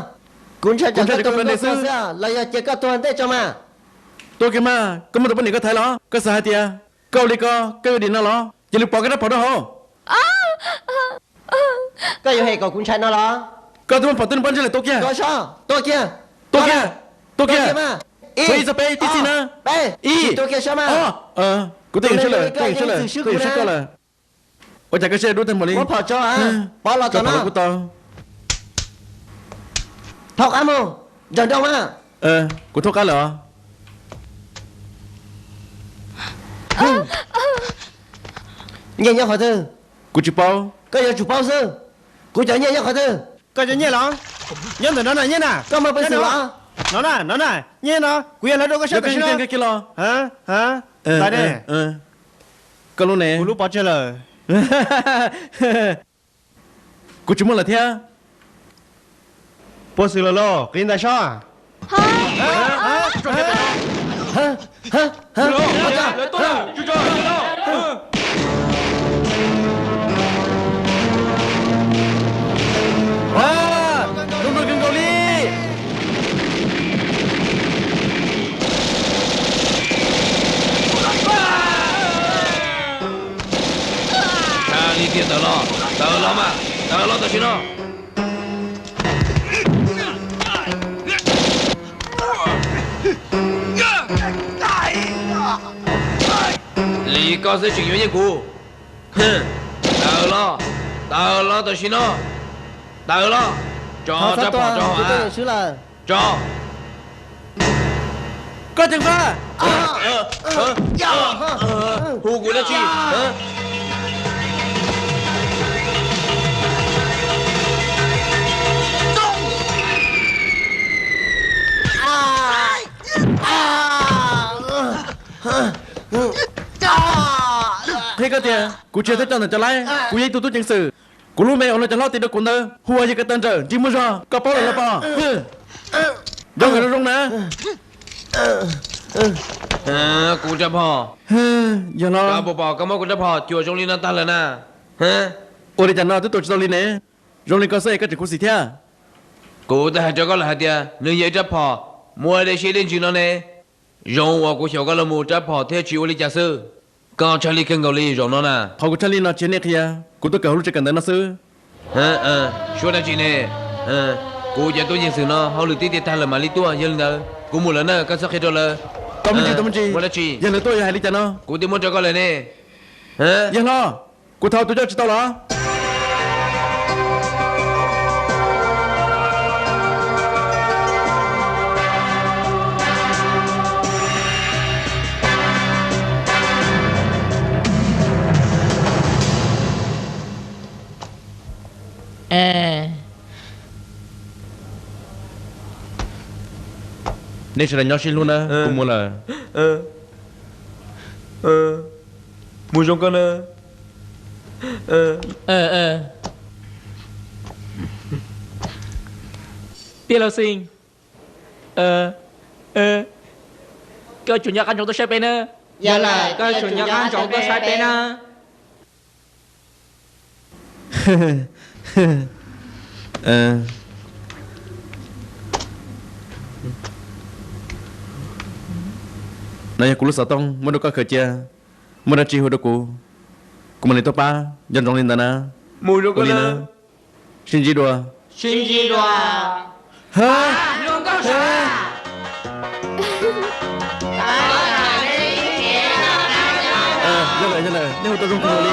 Cũng sẽ chẳng có tôi có sao sao. Là giờ chỉ có tôi để cho mà. tôi cái mà có một tập này có thấy nó có sai thì câu đi có cái gì nó giờ lúc bỏ cái đó bỏ đó hả có yêu hay có cũng chạy nó lo có tụi mình bỏ tên bắn cho lại tốt kia có sao tôi kia mà bây giờ bé tí xin à bé tôi kia sao mà có tiền chưa lời tiền chưa lời ôi chả cái xe đua thêm một ly có phở cho bỏ lọt cho nó thọc ăn không dần đâu á của thuốc cá lợ nghe nhau khỏi thư của chụp bao có giờ chụp bao sư của chở nghe nhau khỏi thư có cho nhẹ lắm nhân từ nó này nhé nè có mà bây giờ nó này nhé nó quyền là đâu có sao cái kia lo hả tại đây có luôn nè lúc bỏ chơi lời của chúng mình là thế bố sư lo cái này sao tiền tờ lo mà tờ lo tờ xin nó lý có sẽ chuyển như cũ tờ lo tờ xin nó tờ lo cho chấp họ cho có chẳng pha hù của nó chi thế cái tiền cú chơi thế cho cho lại cú ấy tụt chẳng xử cú lúc mẹ ông nó chẳng lo tiền được cuốn đâu hùa gì cái tên trở chỉ muốn ra có bao là bao đâu người nó rung nè cú chấp họ giờ nó cả bộ bò cả mốc cú chấp họ chùa trong linh ta là nè ôi để chẳng nó tiếp tục cho linh nè rung linh có xây cái chỉ cú gì thế cú ta cho có là hạt tiền nếu vậy chấp họ mua để xây lên chuyện nó nè rong và cú hiểu có là mua chấp họ theo chịu linh giả sư con Charlie kêu gọi đi rồi nó nè họ của Charlie nó trên này kia cú tôi kêu lúc chỉ cần đến nó sư số đó chị nè cú giờ tôi nhận sự nó họ lừa tí tiền thay là mà lý tua giờ là cú một lần nữa có sao khi rồi là tao mình chi một là chị giờ là tôi hay đi cho nó cú tìm muốn cho con lại nè giờ lo cú thao tôi cho tao lo nên sẽ là nhỏ xin luôn á cũng muốn là mua trong con biết là xin cơ chủ nhà ăn chúng tôi sẽ bên nữa dạ là cơ chủ nhà ăn chúng tôi sẽ bên nữa này cú lúc sáu tông muốn được có khởi chia muốn được chi hồi được cú mình lên top ba dân trong lên đó na mua được con nè xin gì đùa hả luôn có sao nhân lại nếu tôi dùng cùng đi